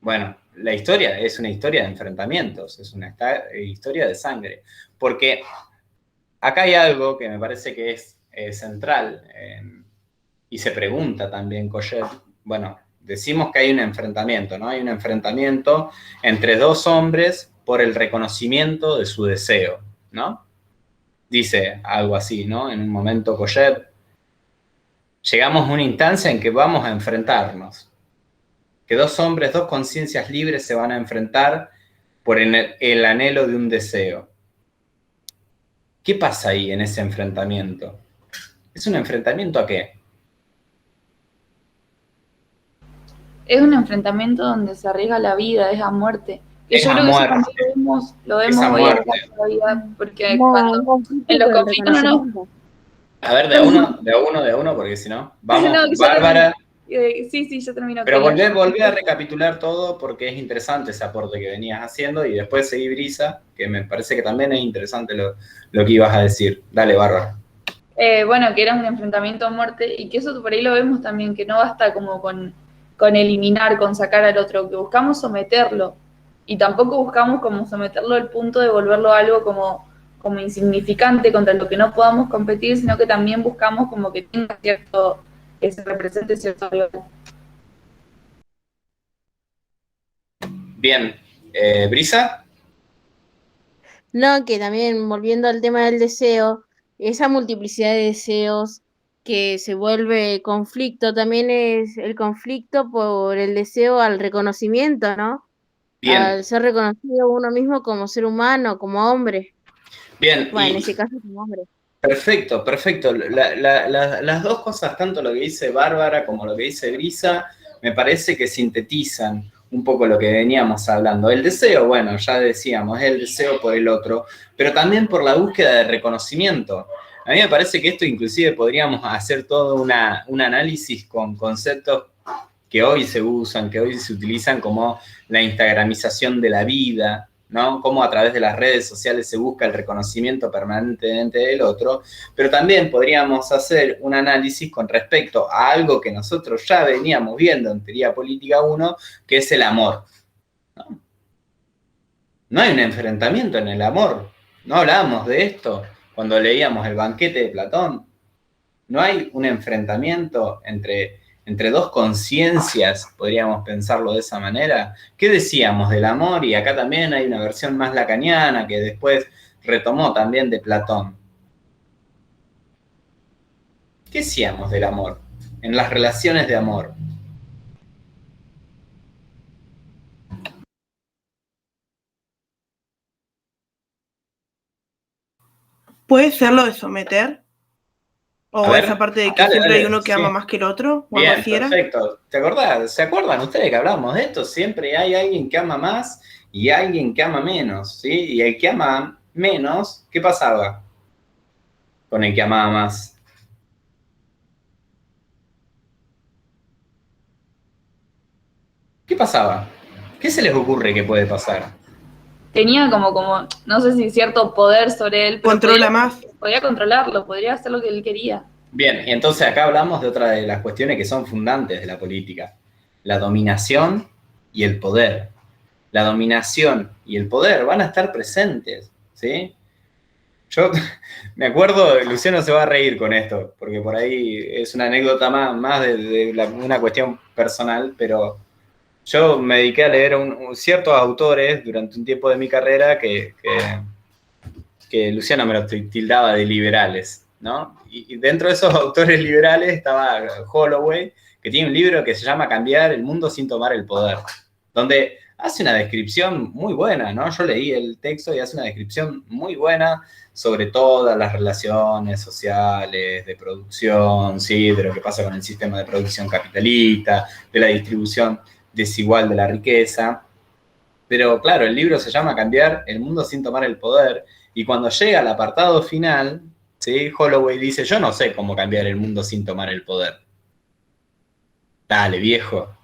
Bueno, la historia es una historia de enfrentamientos, es una historia de sangre. Porque acá hay algo que me parece que es central, y se pregunta también Collet. Bueno, decimos que hay un enfrentamiento, ¿no? Hay un enfrentamiento entre dos hombres por el reconocimiento de su deseo, ¿no? Dice algo así, ¿no? En un momento Collet, llegamos a una instancia en que vamos a enfrentarnos. Que dos hombres, dos conciencias libres se van a enfrentar por el anhelo de un deseo. ¿Qué pasa ahí en ese enfrentamiento? ¿Es un enfrentamiento a qué? Es un enfrentamiento donde se arriesga la vida, es a muerte. Que Es yo a creo que eso muerte. también lo vemos Es a hoy en muerte. la actualidad, porque No, cuando en los conflictos no nos... A ver, de a uno, porque si no. Vamos, No, que ya Bárbara. sí, yo termino. Pero volví a recapitular todo porque es interesante ese aporte que venías haciendo, y después seguí Brisa, que me parece que también es interesante lo que ibas a decir. Dale, Bárbara. Bueno, que era un enfrentamiento a muerte, y que eso por ahí lo vemos también, que no basta como con eliminar, con sacar al otro, que buscamos someterlo, y tampoco buscamos como someterlo al punto de volverlo algo como insignificante contra lo que no podamos competir, sino que también buscamos como que tenga cierto, que se represente cierto valor. Bien, Brisa. No, que también volviendo al tema del deseo, esa multiplicidad de deseos que se vuelve conflicto, también es el conflicto por el deseo al reconocimiento, ¿no? Bien. Al ser reconocido uno mismo como ser humano, como hombre. Bien. Bueno, en ese caso como hombre. Perfecto, perfecto. Las dos cosas, tanto lo que dice Bárbara como lo que dice Brisa, me parece que sintetizan un poco lo que veníamos hablando. El deseo, bueno, ya decíamos, es el deseo por el otro, pero también por la búsqueda de reconocimiento. A mí me parece que esto inclusive podríamos hacer todo un análisis con conceptos que hoy se usan, que hoy se utilizan, como la instagramización de la vida, ¿no? Cómo a través de las redes sociales se busca el reconocimiento permanentemente del otro, pero también podríamos hacer un análisis con respecto a algo que nosotros ya veníamos viendo en Teoría Política 1, que es el amor, ¿no? No hay un enfrentamiento en el amor, no hablábamos de esto cuando leíamos el banquete de Platón. No hay un enfrentamiento entre dos conciencias, podríamos pensarlo de esa manera. ¿Qué decíamos del amor? Y acá también hay una versión más lacaniana que después retomó también de Platón. ¿Qué decíamos del amor? En las relaciones de amor. ¿Puede ser lo de someter? ¿O esa parte de que siempre hay uno que ama más que el otro? ¿O algo así era? Perfecto. ¿Se acuerdan ustedes que hablamos de esto? Siempre hay alguien que ama más y alguien que ama menos, ¿sí? Y el que ama menos, ¿qué pasaba con el que amaba más? ¿Qué pasaba? ¿Qué se les ocurre que puede pasar? tenía como, no sé si cierto poder sobre él, pero Controla más. Podía controlarlo, podría hacer lo que él quería. Bien, y entonces acá hablamos de otra de las cuestiones que son fundantes de la política. La dominación y el poder. La dominación y el poder van a estar presentes, ¿sí? Yo me acuerdo, Luciano se va a reír con esto, porque por ahí es una anécdota más de una cuestión personal, pero yo me dediqué a leer ciertos autores durante un tiempo de mi carrera que Luciano me los tildaba de liberales, ¿no? Y dentro de esos autores liberales estaba Holloway, que tiene un libro que se llama Cambiar el mundo sin tomar el poder, donde hace una descripción muy buena, ¿no? Yo leí el texto y hace una descripción muy buena sobre todas las relaciones sociales, de producción, ¿sí? De lo que pasa con el sistema de producción capitalista, de la distribución desigual de la riqueza. Pero claro, el libro se llama Cambiar el mundo sin tomar el poder, y cuando llega al apartado final, ¿sí? Holloway dice, yo no sé cómo cambiar el mundo sin tomar el poder. Dale, viejo.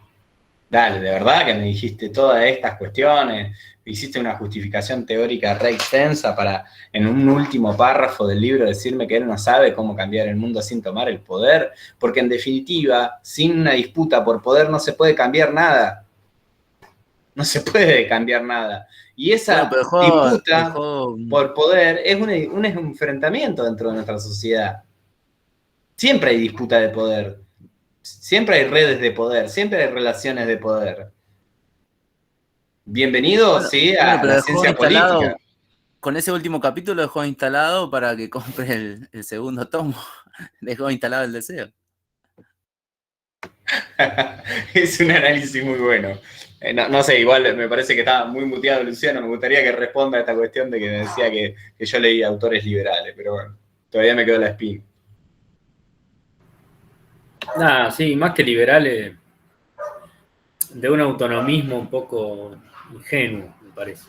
Dale, de verdad que me dijiste todas estas cuestiones, hiciste una justificación teórica re extensa para, en un último párrafo del libro, decirme que él no sabe cómo cambiar el mundo sin tomar el poder, porque en definitiva, sin una disputa por poder no se puede cambiar nada. No se puede cambiar nada. Y esa disputa por poder es un enfrentamiento dentro de nuestra sociedad. Siempre hay disputa de poder. Siempre hay redes de poder. Siempre hay relaciones de poder. Bienvenido, sí, a la ciencia política. Con ese último capítulo dejó instalado para que compre el segundo tomo. Dejó instalado el deseo. Es un análisis muy bueno. No sé, igual me parece que estaba muy muteado Luciano. Me gustaría que responda a esta cuestión de que me decía que yo leí autores liberales, pero bueno, todavía me quedó la espina. Nada, sí, más que liberales, de un autonomismo un poco ingenuo, me parece.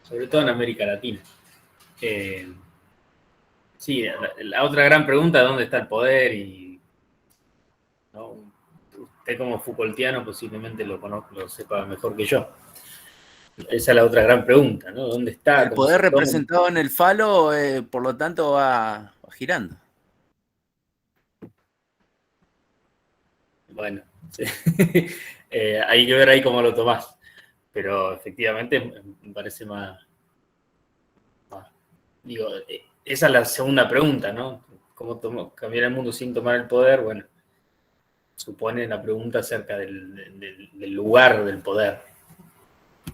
Sobre todo en América Latina. Sí, la otra gran pregunta es dónde está el poder y, ¿no? Usted como Foucaultiano posiblemente lo sepa mejor que yo. Esa es la otra gran pregunta, ¿no? ¿Dónde está? El poder representado en el falo, por lo tanto, va girando. Bueno, sí. Hay que ver ahí cómo lo tomás. Pero efectivamente me parece más. Digo, esa es la segunda pregunta, ¿no? ¿Cómo cambiar el mundo sin tomar el poder? Bueno, supone la pregunta acerca del lugar del poder.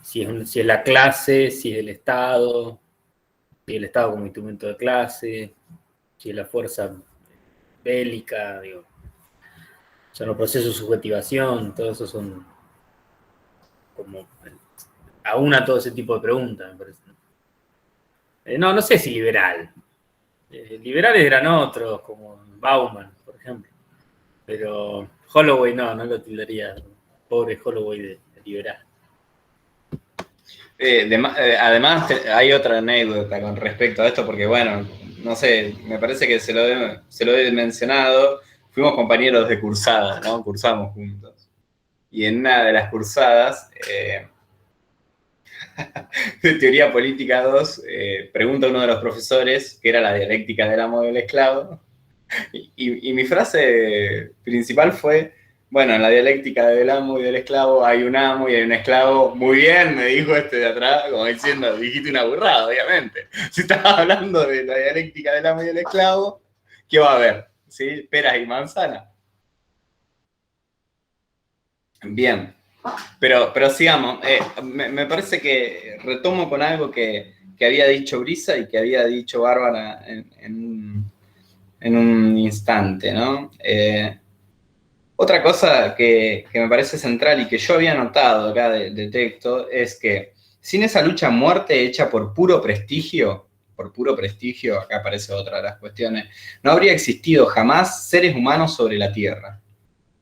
Si es la clase, si es el Estado, si es el Estado como instrumento de clase, si es la fuerza bélica, digo. Son los procesos de subjetivación, todo eso son como aúna todo ese tipo de preguntas, me parece. No sé si liberal. Liberales eran otros, como Bauman, por ejemplo. Pero Holloway no lo tildaría, pobre Holloway de liberal. Además, hay otra anécdota con respecto a esto, porque bueno, no sé, me parece que se lo he mencionado. Fuimos compañeros de cursada, ¿no? Cursamos juntos. Y en una de las cursadas, de Teoría Política 2, pregunta a uno de los profesores, que era la dialéctica del amo y del esclavo, y mi frase principal fue, bueno, en la dialéctica del amo y del esclavo hay un amo y hay un esclavo. Muy bien, me dijo este de atrás, como diciendo, dijiste una burrada, obviamente. Si estabas hablando de la dialéctica del amo y del esclavo, ¿qué va a haber? ¿Sí? Peras y manzanas. Bien, pero sigamos. Me parece que retomo con algo que había dicho Brisa y que había dicho Bárbara en un instante, ¿no? Otra cosa que me parece central y que yo había notado acá del texto es que sin esa lucha a muerte hecha por puro prestigio, acá aparece otra de las cuestiones, no habría existido jamás seres humanos sobre la Tierra.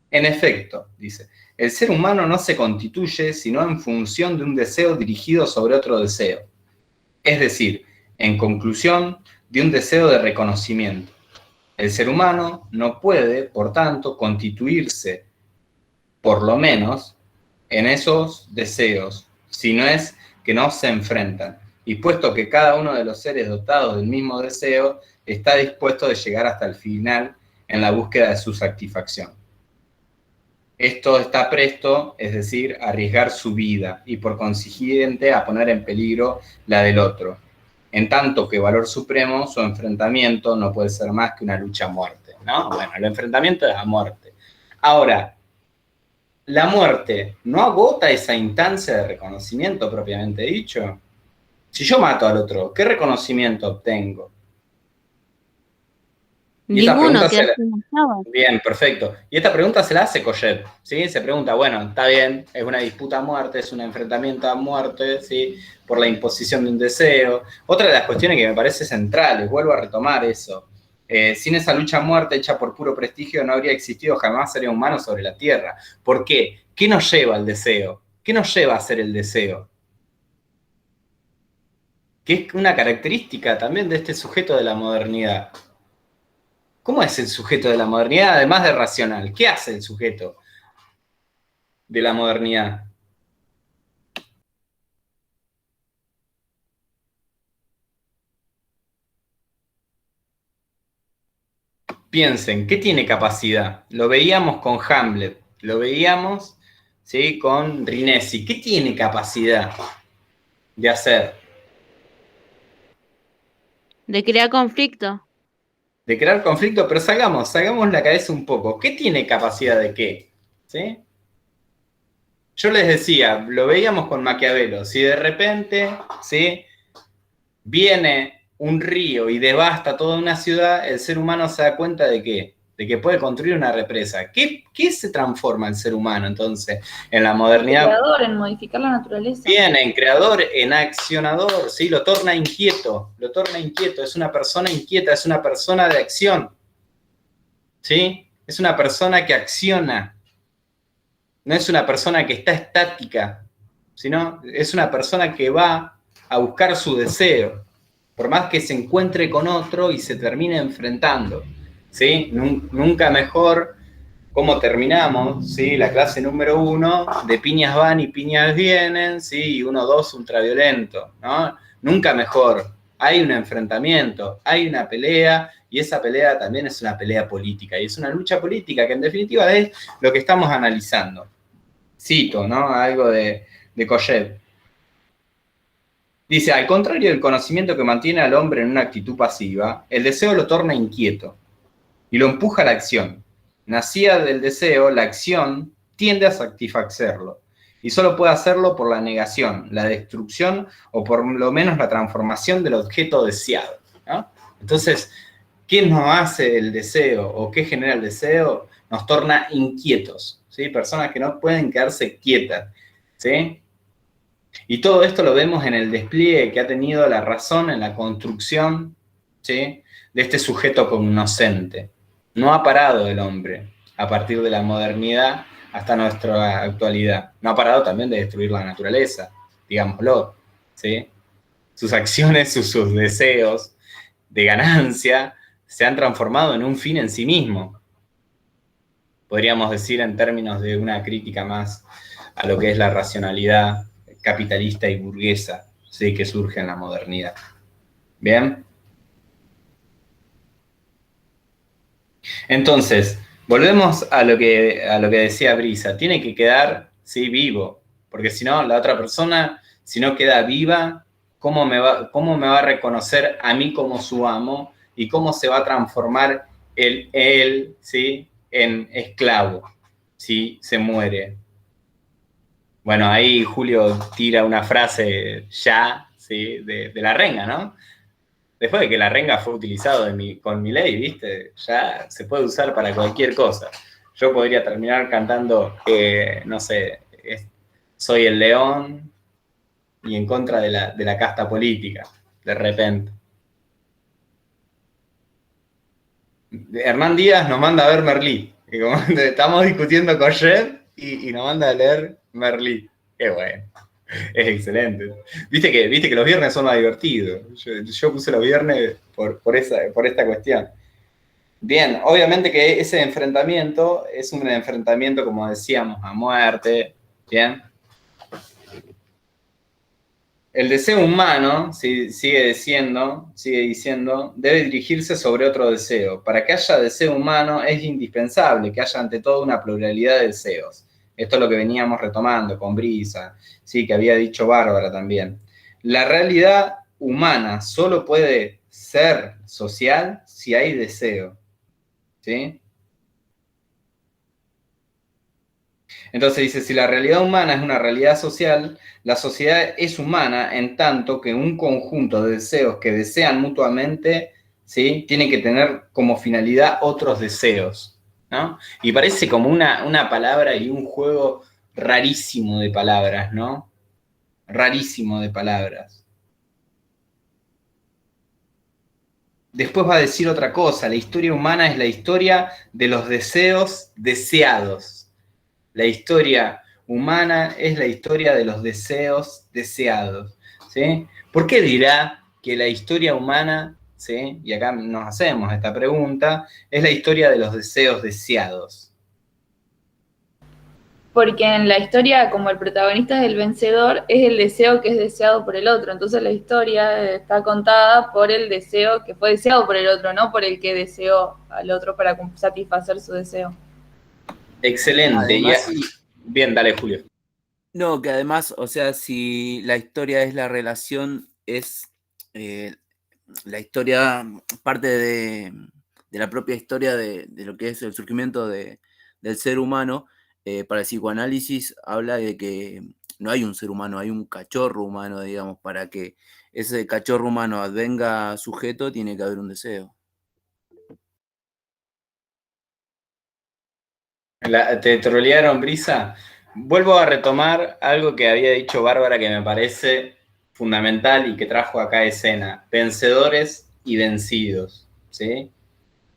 En efecto, dice, el ser humano no se constituye sino en función de un deseo dirigido sobre otro deseo. Es decir, en conclusión, de un deseo de reconocimiento. El ser humano no puede, por tanto, constituirse, por lo menos, en esos deseos, si no es que no se enfrentan. Y puesto que cada uno de los seres dotados del mismo deseo está dispuesto de llegar hasta el final en la búsqueda de su satisfacción. Esto está presto, es decir, a arriesgar su vida y por consiguiente a poner en peligro la del otro. En tanto que valor supremo, su enfrentamiento no puede ser más que una lucha a muerte, ¿no? Bueno, el enfrentamiento es a muerte. Ahora, la muerte no agota esa instancia de reconocimiento propiamente dicho. Si yo mato al otro, ¿qué reconocimiento obtengo? Ninguno, que Bien, perfecto. Y esta pregunta se la hace Coget, ¿sí? Se pregunta, bueno, está bien, es una disputa a muerte, es un enfrentamiento a muerte, ¿sí? Por la imposición de un deseo. Otra de las cuestiones que me parece centrales, vuelvo a retomar eso. Sin esa lucha a muerte hecha por puro prestigio no habría existido jamás seres humanos sobre la Tierra. ¿Por qué? ¿Qué nos lleva al deseo? ¿Qué nos lleva a hacer el deseo? Que es una característica también de este sujeto de la modernidad. ¿Cómo es el sujeto de la modernidad, además de racional? ¿Qué hace el sujeto de la modernidad? Piensen, ¿qué tiene capacidad? Lo veíamos con Hamlet, lo veíamos, ¿sí? Con Rinesi. ¿Qué tiene capacidad de hacer? De crear conflicto. De crear conflicto, pero salgamos la cabeza un poco. ¿Qué tiene capacidad de qué? ¿Sí? Yo les decía, lo veíamos con Maquiavelo. Si de repente, ¿sí? Viene un río y devasta toda una ciudad, el ser humano se da cuenta de qué? De que puede construir una represa. ¿Qué se transforma el ser humano entonces en la modernidad? En creador, en modificar la naturaleza. Bien, en creador, en accionador, ¿sí? Lo torna inquieto, es una persona inquieta, es una persona de acción, ¿sí? Es una persona que acciona, no es una persona que está estática, sino es una persona que va a buscar su deseo, por más que se encuentre con otro y se termine enfrentando, ¿sí? Nunca mejor, ¿cómo terminamos? ¿Sí? La clase número 1, de piñas van y piñas vienen, ¿sí? Y 1, 2, ultraviolento, ¿no? Nunca mejor. Hay un enfrentamiento, hay una pelea, y esa pelea también es una pelea política, y es una lucha política que en definitiva es lo que estamos analizando. Cito, ¿no? Algo de Coget. Dice, al contrario del conocimiento que mantiene al hombre en una actitud pasiva, el deseo lo torna inquieto y lo empuja a la acción. Nacida del deseo, la acción tiende a satisfacerlo y solo puede hacerlo por la negación, la destrucción o por lo menos la transformación del objeto deseado, ¿no? Entonces, ¿qué nos hace el deseo o qué genera el deseo? Nos torna inquietos, ¿sí? Personas que no pueden quedarse quietas, ¿sí? Y todo esto lo vemos en el despliegue que ha tenido la razón en la construcción, ¿sí? De este sujeto cognoscente. No ha parado el hombre a partir de la modernidad hasta nuestra actualidad. No ha parado también de destruir la naturaleza, digámoslo, ¿sí? Sus acciones, sus deseos de ganancia se han transformado en un fin en sí mismo. Podríamos decir en términos de una crítica más a lo que es la racionalidad capitalista y burguesa, ¿sí? Que surge en la modernidad. ¿Bien? Entonces, volvemos a lo que decía Brisa. Tiene que quedar, ¿sí? Vivo, porque si no, la otra persona, si no queda viva, ¿cómo me va a reconocer a mí como su amo? ¿Y cómo se va a transformar él, ¿sí? En esclavo, si se muere? Bueno, ahí Julio tira una frase ya, ¿sí? De la renga, ¿no? Después de que la renga fue utilizado con Milei, ¿viste? Ya se puede usar para cualquier cosa. Yo podría terminar cantando, no sé, soy el león y en contra de la casta política, de repente. Hernán Díaz nos manda a ver Merlí. Y como estamos discutiendo con Jed y nos manda a leer Merlí. Qué bueno. Es excelente. Viste que los viernes son más divertidos. Yo puse los viernes por esta cuestión. Bien, obviamente que ese enfrentamiento es un enfrentamiento, como decíamos, a muerte. Bien. el deseo humano, sigue diciendo, debe dirigirse sobre otro deseo. Para que haya deseo humano es indispensable que haya ante todo una pluralidad de deseos. Esto es lo que veníamos retomando con Brisa, sí, que había dicho Bárbara también. La realidad humana solo puede ser social si hay deseo, ¿sí? Entonces dice, si la realidad humana es una realidad social, la sociedad es humana en tanto que un conjunto de deseos que desean mutuamente, ¿sí? Tiene que tener como finalidad otros deseos, ¿no? Y parece como una palabra y un juego rarísimo de palabras, ¿no? Rarísimo de palabras. Después va a decir otra cosa, la historia humana es la historia de los deseos deseados. La historia humana es la historia de los deseos deseados, ¿sí? ¿Por qué dirá que la historia humana, ¿sí? Y acá nos hacemos esta pregunta, es la historia de los deseos deseados? Porque en la historia, como el protagonista es el vencedor, es el deseo que es deseado por el otro. Entonces la historia está contada por el deseo que fue deseado por el otro, no por el que deseó al otro para satisfacer su deseo. Excelente. Además, bien, dale, Julio. No, que además, o sea, si la historia es la relación, es la historia, parte de la propia historia de lo que es el surgimiento del ser humano. Para el psicoanálisis habla de que no hay un ser humano, hay un cachorro humano, digamos. Para que ese cachorro humano advenga sujeto, tiene que haber un deseo. ¿Te trolearon, Brisa? Vuelvo a retomar algo que había dicho Bárbara que me parece fundamental y que trajo acá a escena. Vencedores y vencidos, ¿sí?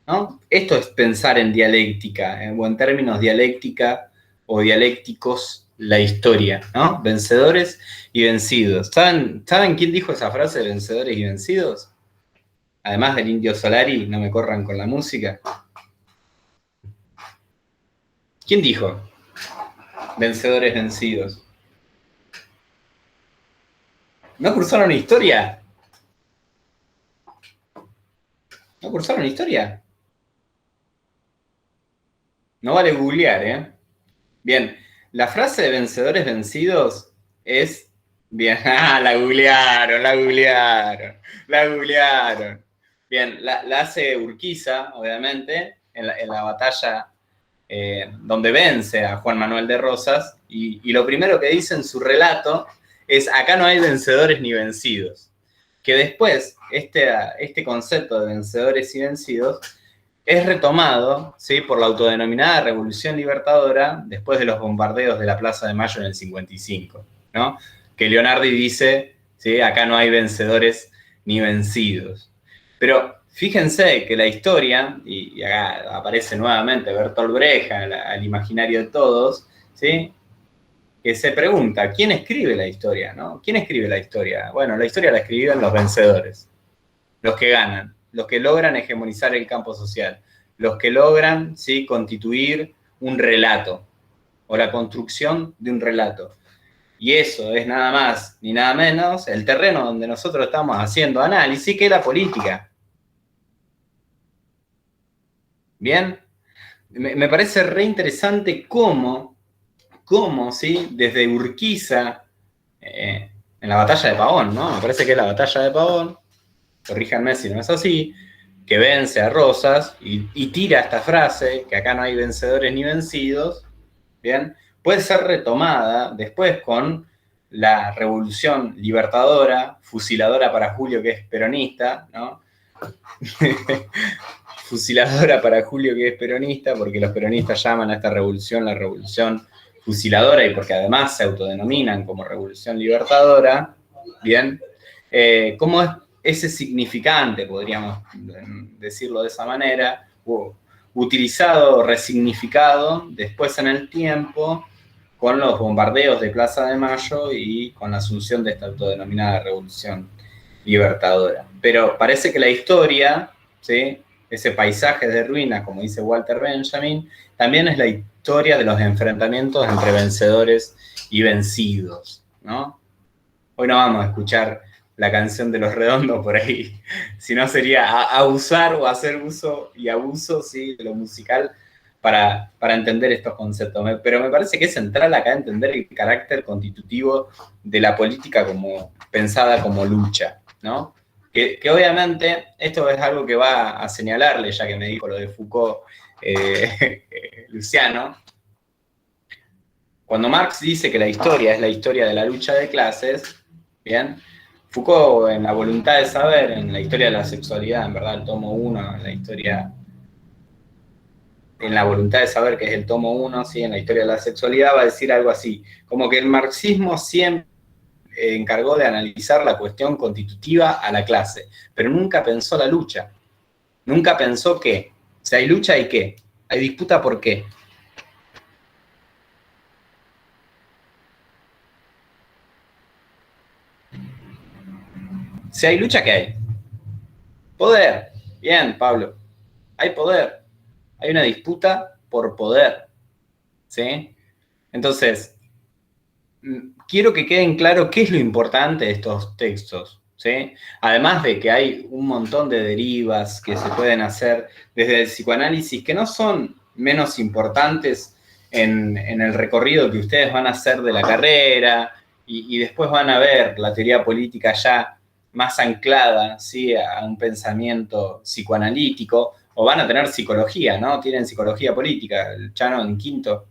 ¿No? Esto es pensar en dialéctica, o en términos dialéctica o dialécticos, la historia, ¿no? Vencedores y vencidos. ¿Saben quién dijo esa frase de vencedores y vencidos? Además del Indio Solari, no me corran con la música. ¿Quién dijo? Vencedores vencidos. ¿No cursaron historia? ¿No cursaron historia? No vale googlear, ¿eh? Bien, la frase de vencedores vencidos es... Bien, la googlearon. Bien, la hace Urquiza, obviamente, en la batalla... donde vence a Juan Manuel de Rosas, y lo primero que dice en su relato es, acá no hay vencedores ni vencidos. Que después, este concepto de vencedores y vencidos es retomado, ¿sí? Por la autodenominada Revolución Libertadora después de los bombardeos de la Plaza de Mayo en el 55, ¿no? Que Leonardi dice, ¿sí? Acá no hay vencedores ni vencidos. Pero fíjense que la historia, y acá aparece nuevamente Bertolt Brecht al imaginario de todos, ¿sí? Que se pregunta, ¿quién escribe la historia, no? ¿Quién escribe la historia? Bueno, la historia la escriben los vencedores, los que ganan, los que logran hegemonizar el campo social, los que logran, ¿sí? Constituir un relato, o la construcción de un relato. Y eso es nada más ni nada menos el terreno donde nosotros estamos haciendo análisis, que es la política. Bien, me parece re interesante cómo, ¿sí? Desde Urquiza, en la batalla de Pavón, ¿no? Me parece que es la batalla de Pavón, corríjanme si no es así, que vence a Rosas y tira esta frase, que acá no hay vencedores ni vencidos, ¿bien? Puede ser retomada después con la Revolución Libertadora, fusiladora para Julio, que es peronista, ¿no? Fusiladora para Julio, que es peronista, porque los peronistas llaman a esta revolución la revolución fusiladora y porque además se autodenominan como revolución libertadora, ¿bien? ¿Cómo es ese significante, podríamos decirlo de esa manera, utilizado, resignificado después en el tiempo con los bombardeos de Plaza de Mayo y con la asunción de esta autodenominada revolución libertadora? Pero parece que la historia, ¿sí? Ese paisaje de ruinas, como dice Walter Benjamin, también es la historia de los enfrentamientos entre vencedores y vencidos, ¿no? Hoy no vamos a escuchar la canción de Los Redondos por ahí, sino sería abusar o hacer uso y abuso, ¿sí?, de lo musical para entender estos conceptos. Pero me parece que es central acá entender el carácter constitutivo de la política como pensada como lucha, ¿no? Que obviamente esto es algo que va a señalarle, ya que me dijo lo de Foucault, Luciano. Cuando Marx dice que la historia es la historia de la lucha de clases, ¿bien? Foucault, en La voluntad de saber, en la historia de la sexualidad, en verdad, el tomo 1, en la historia, en La voluntad de saber, que es el tomo 1, ¿sí?, en la historia de la sexualidad, va a decir algo así, como que el marxismo siempre encargó de analizar la cuestión constitutiva a la clase, pero nunca pensó la lucha, nunca pensó que, si hay lucha, ¿hay qué? Hay disputa, ¿por qué? Si hay lucha, ¿qué hay? Poder. Bien, Pablo. Hay poder. Hay una disputa por poder. ¿Sí? Entonces, quiero que queden claro qué es lo importante de estos textos. ¿Sí? Además de que hay un montón de derivas que se pueden hacer desde el psicoanálisis que no son menos importantes en el recorrido que ustedes van a hacer de la carrera y después van a ver la teoría política ya más anclada, ¿sí?, a un pensamiento psicoanalítico, o van a tener psicología, ¿no? Tienen psicología política, el Chano en quinto.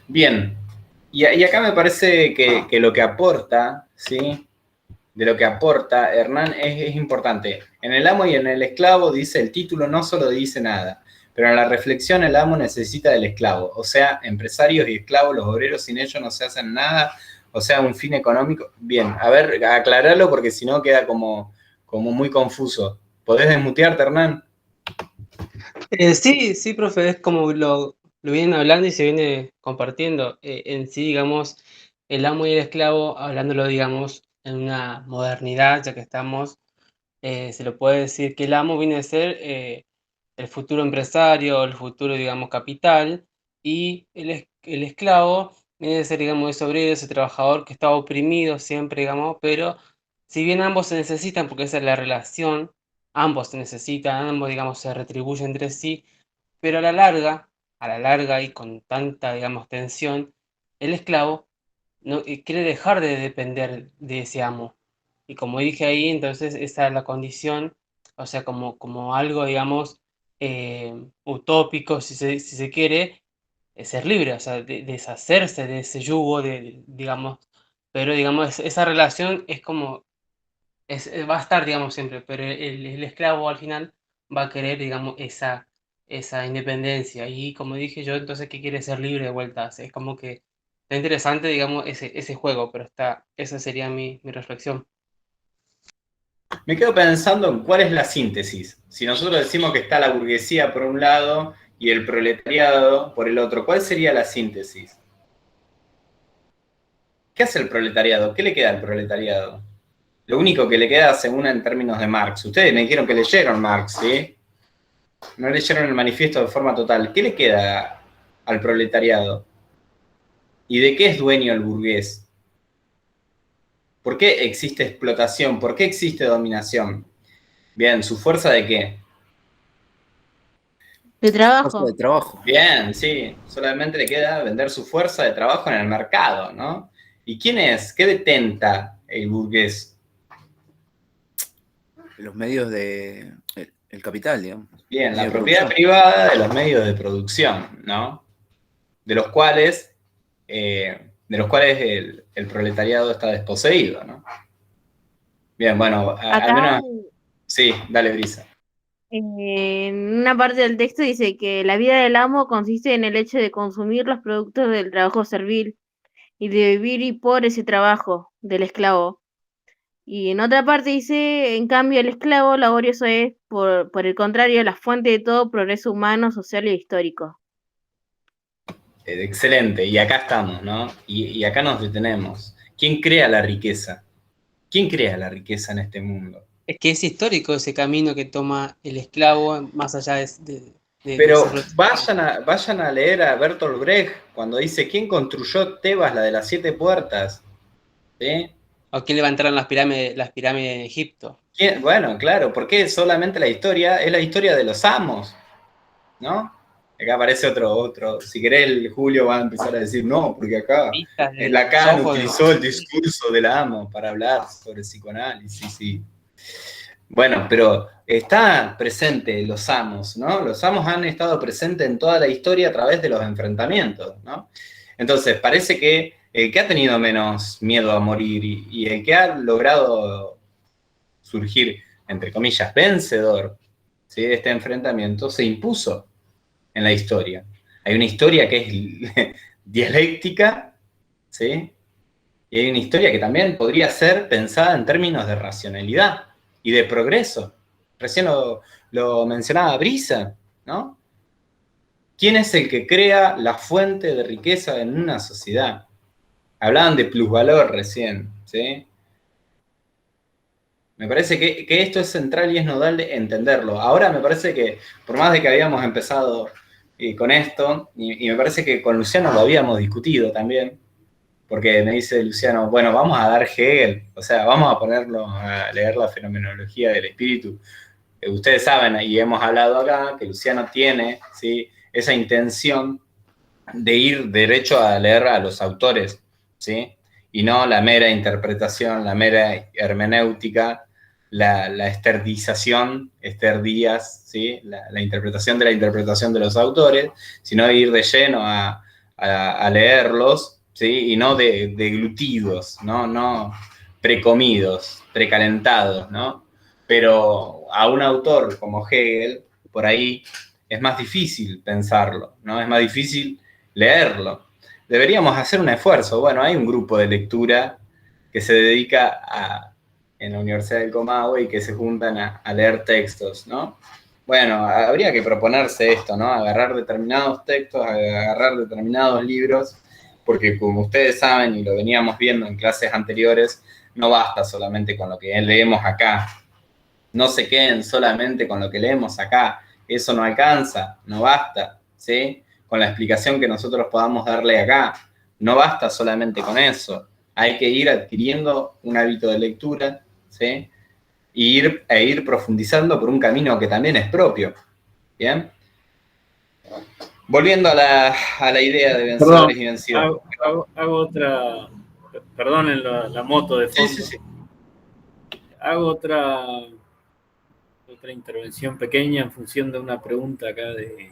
Bien, y acá me parece que lo que aporta, ¿sí?, de lo que aporta Hernán es importante. En El amo y en el esclavo, dice, el título no solo dice nada, pero en la reflexión el amo necesita del esclavo, o sea, empresarios y esclavos, los obreros sin ellos no se hacen nada, o sea, un fin económico. Bien, a ver, aclararlo porque si no queda como muy confuso. ¿Podés desmutearte, Hernán? Sí, profe, es como lo vienen hablando y se viene compartiendo. En sí, digamos, el amo y el esclavo, hablándolo, digamos, en una modernidad, ya que estamos, se lo puede decir que el amo viene a ser el futuro empresario, el futuro, digamos, capital, y el esclavo viene a ser, digamos, ese obrero, ese trabajador que está oprimido siempre, digamos, pero si bien ambos se necesitan, porque esa es la relación, ambos se necesitan, ambos, digamos, se retribuyen entre sí, pero a la larga y con tanta, digamos, tensión, el esclavo no, quiere dejar de depender de ese amo. Y como dije ahí, entonces esa es la condición, o sea, como algo, digamos, utópico, si se quiere, es ser libre, o sea, deshacerse de ese yugo, digamos, pero digamos, esa relación es como va a estar, digamos, siempre, pero el esclavo al final va a querer, digamos, esa independencia. Y como dije yo, entonces, ¿qué quiere ser libre de vuelta? Es como que está interesante, digamos, ese juego, pero esa sería mi reflexión. Me quedo pensando en cuál es la síntesis. Si nosotros decimos que está la burguesía por un lado y el proletariado por el otro, ¿cuál sería la síntesis? ¿Qué hace el proletariado? ¿Qué le queda al proletariado? Lo único que le queda, según en términos de Marx. Ustedes me dijeron que leyeron Marx, ¿sí? No leyeron el manifiesto de forma total. ¿Qué le queda al proletariado? ¿Y de qué es dueño el burgués? ¿Por qué existe explotación? ¿Por qué existe dominación? Bien, ¿su fuerza de qué? De trabajo. Fuerza de trabajo. Bien, sí. Solamente le queda vender su fuerza de trabajo en el mercado, ¿no? ¿Y quién es? ¿Qué detenta el burgués? Los medios el capital, digamos. Bien, la De propiedad producción. privada de los medios de producción, ¿no? De los cuales el proletariado está desposeído, ¿no? Bien, bueno, al Acá, menos... Sí, dale, Brisa. en una parte del texto dice que la vida del amo consiste en el hecho de consumir los productos del trabajo servil y de vivir y por ese trabajo del esclavo. Y en otra parte dice, en cambio, el esclavo laborioso es, por el contrario, la fuente de todo progreso humano, social e histórico. Excelente, y acá estamos, ¿no? Y acá nos detenemos. ¿Quién crea la riqueza? ¿Quién crea la riqueza en este mundo? Es que es histórico ese camino que toma el esclavo más allá de Pero vayan a leer a Bertolt Brecht cuando dice ¿quién construyó Tebas, la de las 7 puertas? ¿Sí? ¿O quién levantaron las pirámides en Egipto? Bueno, claro, porque solamente la historia es la historia de los amos, ¿no? Acá aparece otro. Si querés, el Julio va a empezar a decir no, porque acá Lacan utilizó el discurso del amo para hablar sobre psicoanálisis, sí. Bueno, pero está presente los amos, ¿no? Los amos han estado presentes en toda la historia a través de los enfrentamientos, ¿no? Entonces, parece que el que ha tenido menos miedo a morir y el que ha logrado surgir, entre comillas, vencedor, ¿sí?, de este enfrentamiento, se impuso en la historia. Hay una historia que es dialéctica, ¿sí? Y hay una historia que también podría ser pensada en términos de racionalidad y de progreso. Recién lo mencionaba Brisa, ¿no? ¿Quién es el que crea la fuente de riqueza en una sociedad? Hablaban de plusvalor recién, ¿sí? Me parece que esto es central y es nodal entenderlo. Ahora me parece que, por más de que habíamos empezado con esto, y me parece que con Luciano lo habíamos discutido también, porque me dice Luciano, bueno, vamos a dar Hegel, o sea, vamos a ponerlo a leer la fenomenología del espíritu. Ustedes saben, y hemos hablado acá, que Luciano tiene, ¿sí?, esa intención de ir derecho a leer a los autores, ¿sí?, y no la mera interpretación, la mera hermenéutica, la esterdización, Esther Díaz, ¿sí?, la interpretación de los autores, sino ir de lleno a leerlos, ¿sí?, y no deglutidos, no precomidos, precalentados, ¿no? Pero a un autor como Hegel, por ahí es más difícil pensarlo, ¿no? Es más difícil leerlo. Deberíamos hacer un esfuerzo. Bueno, hay un grupo de lectura que se dedica en la Universidad del Comahue y que se juntan a leer textos, ¿no? Bueno, habría que proponerse esto, ¿no? Agarrar determinados textos, agarrar determinados libros, porque como ustedes saben, y lo veníamos viendo en clases anteriores, no basta solamente con lo que leemos acá. No se queden solamente con lo que leemos acá. Eso no alcanza, no basta, ¿sí? Con la explicación que nosotros podamos darle acá. No basta solamente con eso. Hay que ir adquiriendo un hábito de lectura, ¿sí? E ir profundizando por un camino que también es propio. ¿Bien? Volviendo a la idea de vencedores y vencidos. Hago otra... Perdonen la moto de fondo. Sí. Hago otra intervención pequeña en función de una pregunta acá de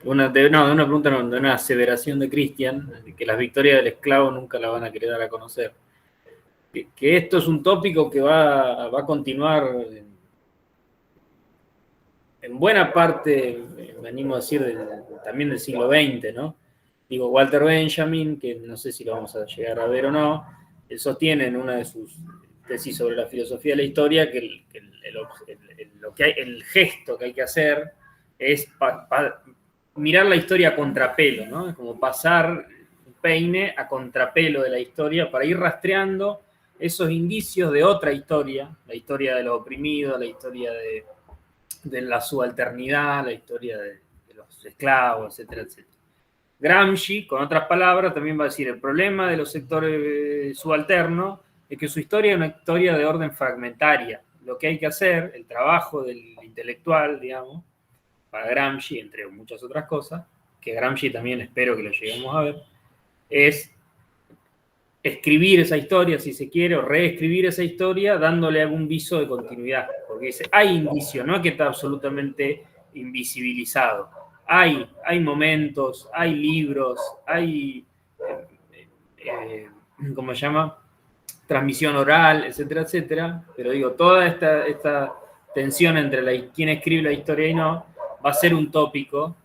una aseveración de Christian, que las victorias del esclavo nunca la van a querer dar a conocer. Que esto es un tópico que va a continuar en buena parte, me animo a decir, también del siglo XX, ¿no? Digo, Walter Benjamin, que no sé si lo vamos a llegar a ver o no, él sostiene en una de sus tesis sobre la filosofía de la historia que el gesto que hay que hacer es mirar la historia a contrapelo, ¿no? Es como pasar un peine a contrapelo de la historia para ir rastreando esos indicios de otra historia, la historia de los oprimidos, la historia de la subalternidad, la historia de los esclavos, etcétera, etcétera. Gramsci, con otras palabras, también va a decir el problema de los sectores subalternos es que su historia es una historia de orden fragmentaria. Lo que hay que hacer, el trabajo del intelectual, digamos, para Gramsci, entre muchas otras cosas, que Gramsci también espero que lo lleguemos a ver, es escribir esa historia, si se quiere, o reescribir esa historia dándole algún viso de continuidad. Porque dice, hay indicio, no es que está absolutamente invisibilizado. Hay momentos, hay libros, hay, ¿cómo se llama? Transmisión oral, etcétera, etcétera. Pero digo, toda esta tensión entre quién escribe la historia y no, va a ser un tópico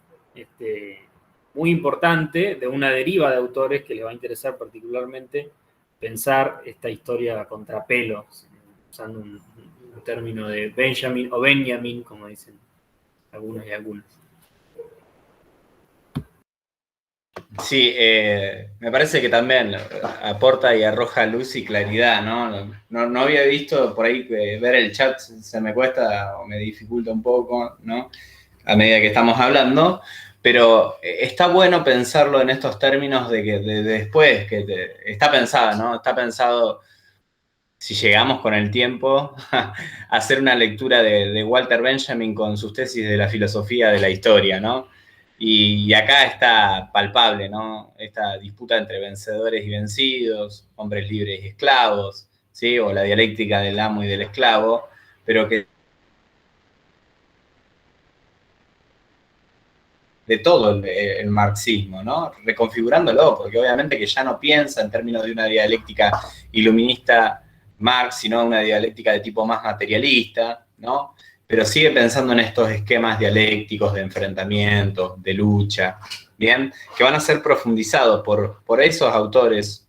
muy importante de una deriva de autores que les va a interesar particularmente pensar esta historia a contrapelo, usando un término de Benjamin, o Benjamin, como dicen algunos y algunas. Sí, me parece que también aporta y arroja luz y claridad, ¿no? No había visto por ahí ver el chat, se me cuesta o me dificulta un poco, ¿no? A medida que estamos hablando, pero está bueno pensarlo en estos términos de que después, que está pensado, ¿no? Está pensado, si llegamos con el tiempo, a hacer una lectura de Walter Benjamin con sus tesis de la filosofía de la historia, ¿no? Y acá está palpable, ¿no? Esta disputa entre vencedores y vencidos, hombres libres y esclavos, ¿sí? O la dialéctica del amo y del esclavo, pero que de todo el marxismo, ¿no? Reconfigurándolo, porque obviamente que ya no piensa en términos de una dialéctica iluminista Marx, sino una dialéctica de tipo más materialista, ¿no? Pero sigue pensando en estos esquemas dialécticos de enfrentamiento, de lucha, ¿bien? Que van a ser profundizados por esos autores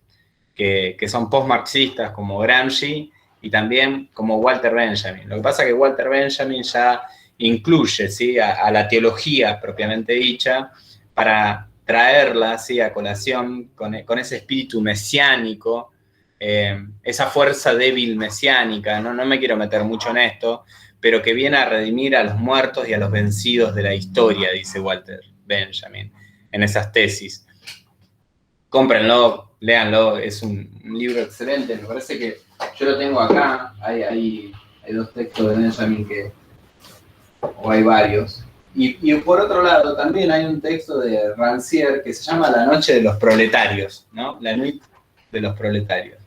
que son post-marxistas como Gramsci y también como Walter Benjamin. Lo que pasa es que Walter Benjamin ya incluye, ¿sí? a la teología propiamente dicha para traerla, ¿sí? a colación con ese espíritu mesiánico, esa fuerza débil mesiánica, ¿no? No me quiero meter mucho en esto, pero que viene a redimir a los muertos y a los vencidos de la historia, dice Walter Benjamin en esas tesis. Cómprenlo, léanlo, es un libro excelente, me parece que yo lo tengo acá, hay dos textos de Benjamin o hay varios. Y por otro lado, también hay un texto de Rancière que se llama La noche de los proletarios, ¿no? La nuit de los proletarios.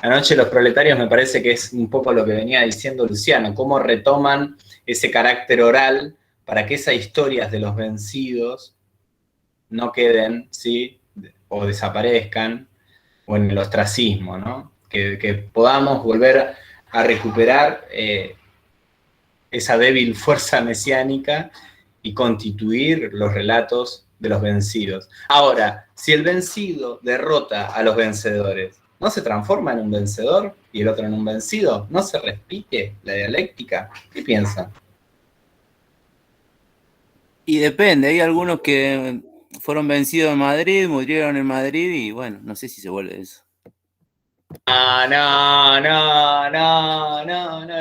La noche de los proletarios me parece que es un poco lo que venía diciendo Luciano, cómo retoman ese carácter oral para que esas historias de los vencidos no queden, ¿sí? O desaparezcan, o en el ostracismo, ¿no? Que podamos volver a recuperar esa débil fuerza mesiánica y constituir los relatos de los vencidos. Ahora, si el vencido derrota a los vencedores, ¿no se transforma en un vencedor y el otro en un vencido? ¿No se repite la dialéctica? ¿Qué piensan? Y depende, hay algunos que fueron vencidos en Madrid, murieron en Madrid y bueno, no sé si se vuelve eso. No,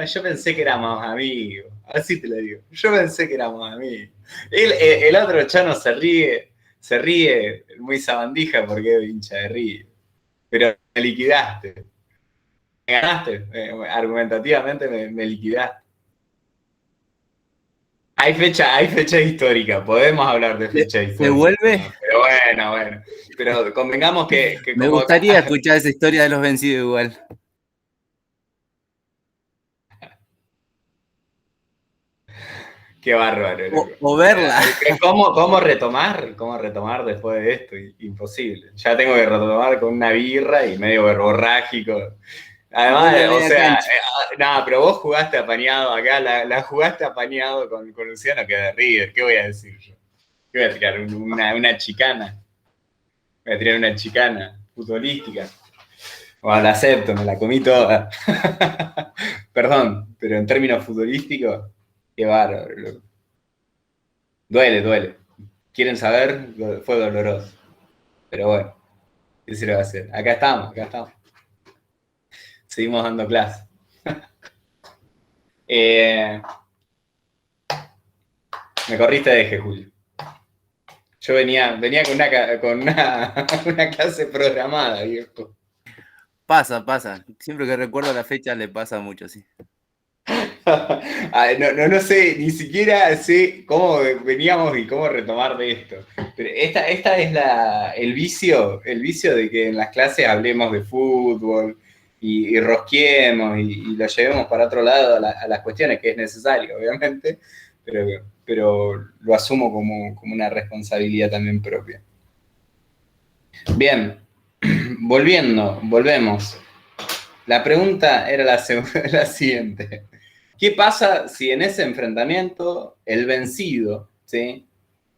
yo pensé que éramos amigos, así te lo digo, yo pensé que éramos amigos. El otro Chano se ríe muy sabandija porque es hincha de Río, pero me liquidaste, me ganaste, argumentativamente me liquidaste. Hay fecha histórica, podemos hablar de fecha ¿Se histórica, vuelve? pero bueno, pero convengamos que Me como gustaría escuchar esa historia de los vencidos igual. Qué bárbaro, loco. O verla. ¿Cómo retomar? ¿Cómo retomar después de esto? Imposible. Ya tengo que retomar con una birra y medio verborrágico. Además, o sea, nada, pero vos jugaste apañado acá, la jugaste apañado con Luciano que de River. ¿Qué voy a decir yo? ¿Qué voy a tirar? Una chicana. Voy a tirar una chicana futbolística. O la acepto, me la comí toda. Perdón, pero en términos futbolísticos, qué bárbaro, loco. Duele. ¿Quieren saber? Fue doloroso. Pero bueno, ¿qué se le va a hacer? Acá estamos. Seguimos dando clases. Me corriste de eje, Julio. Yo venía con una clase programada, viejo. Pasa. Siempre que recuerdo la fecha le pasa mucho, sí. No sé, ni siquiera sé cómo veníamos y cómo retomar de esto. Pero esta es el vicio de que en las clases hablemos de fútbol y rosquemos y lo llevemos para otro lado a las cuestiones, que es necesario, obviamente, pero lo asumo como una responsabilidad también propia. Bien, volvemos. La pregunta era la siguiente. ¿Qué pasa si en ese enfrentamiento el vencido, ¿sí?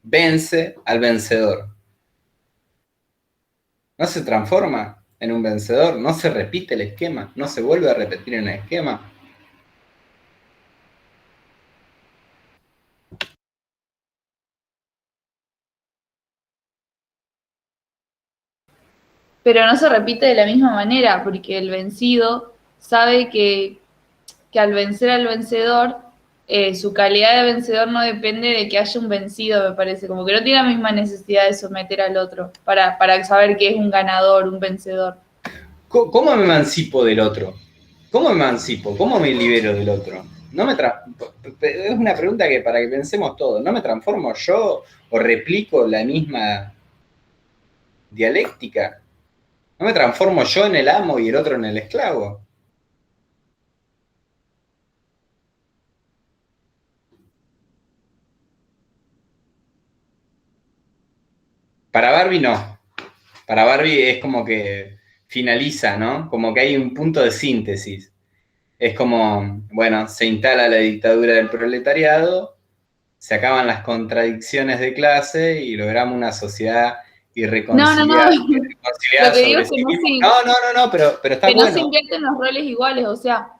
vence al vencedor? ¿No se transforma en un vencedor? ¿No se repite el esquema? ¿No se vuelve a repetir en el esquema? pero no se repite de la misma manera, porque el vencido sabe que al vencer al vencedor, su calidad de vencedor no depende de que haya un vencido, me parece, como que no tiene la misma necesidad de someter al otro para saber que es un ganador, un vencedor. ¿Cómo me emancipo del otro? ¿Cómo me emancipo? ¿Cómo me libero del otro? Es una pregunta que para que pensemos todos. ¿No me transformo yo o replico la misma dialéctica? ¿No me transformo yo en el amo y el otro en el esclavo? Para Barbie no. Para Barbie es como que finaliza, ¿no? Como que hay un punto de síntesis. Es como, bueno, se instala la dictadura del proletariado, se acaban las contradicciones de clase y logramos una sociedad irreconciliable. No. Lo que digo es que No, pero está que bueno. no se invierten los roles iguales, o sea,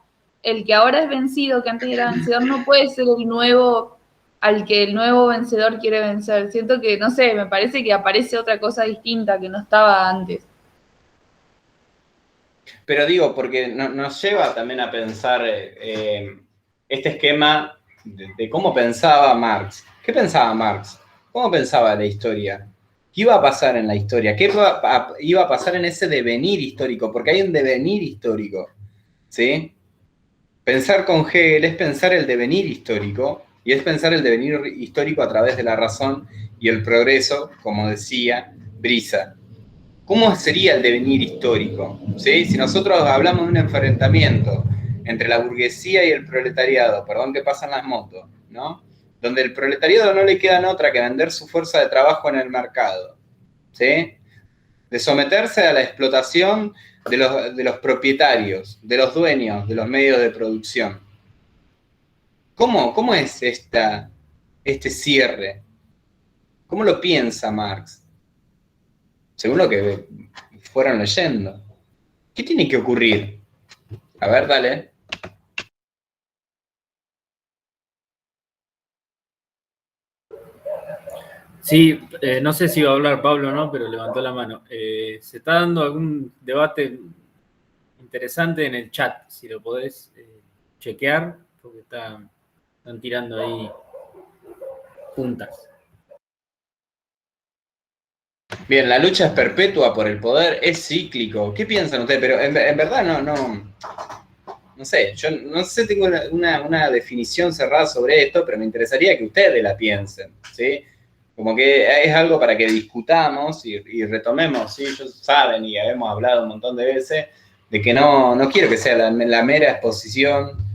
el que ahora es vencido, que antes era vencedor, no puede ser el nuevo al que el nuevo vencedor quiere vencer. Siento que, no sé, me parece que aparece otra cosa distinta que no estaba antes. Pero digo, porque nos lleva también a pensar este esquema de cómo pensaba Marx. ¿Qué pensaba Marx? ¿Cómo pensaba la historia? ¿Qué iba a pasar en la historia? ¿Qué iba a pasar en ese devenir histórico? Porque hay un devenir histórico, ¿sí? Pensar con Hegel es pensar el devenir histórico, y es pensar el devenir histórico a través de la razón y el progreso, como decía Brisa. ¿Cómo sería el devenir histórico? ¿Sí? Si nosotros hablamos de un enfrentamiento entre la burguesía y el proletariado, perdón que pasan las motos, ¿no? Donde el proletariado no le queda otra que vender su fuerza de trabajo en el mercado, ¿sí? De someterse a la explotación de los propietarios, de los dueños de los medios de producción. ¿Cómo es este cierre? ¿Cómo lo piensa Marx? Según lo que fueron leyendo. ¿Qué tiene que ocurrir? A ver, dale. Sí, no sé si iba a hablar Pablo o no, pero levantó la mano. Se está dando algún debate interesante en el chat, si lo podés chequear, porque están tirando ahí puntas. Bien, la lucha es perpetua por el poder, es cíclico. ¿Qué piensan ustedes? Pero en verdad no sé, yo no sé, tengo una definición cerrada sobre esto, pero me interesaría que ustedes la piensen, ¿sí? Como que es algo para que discutamos y retomemos, ¿sí? Ellos saben y hemos hablado un montón de veces de que no quiero que sea la mera exposición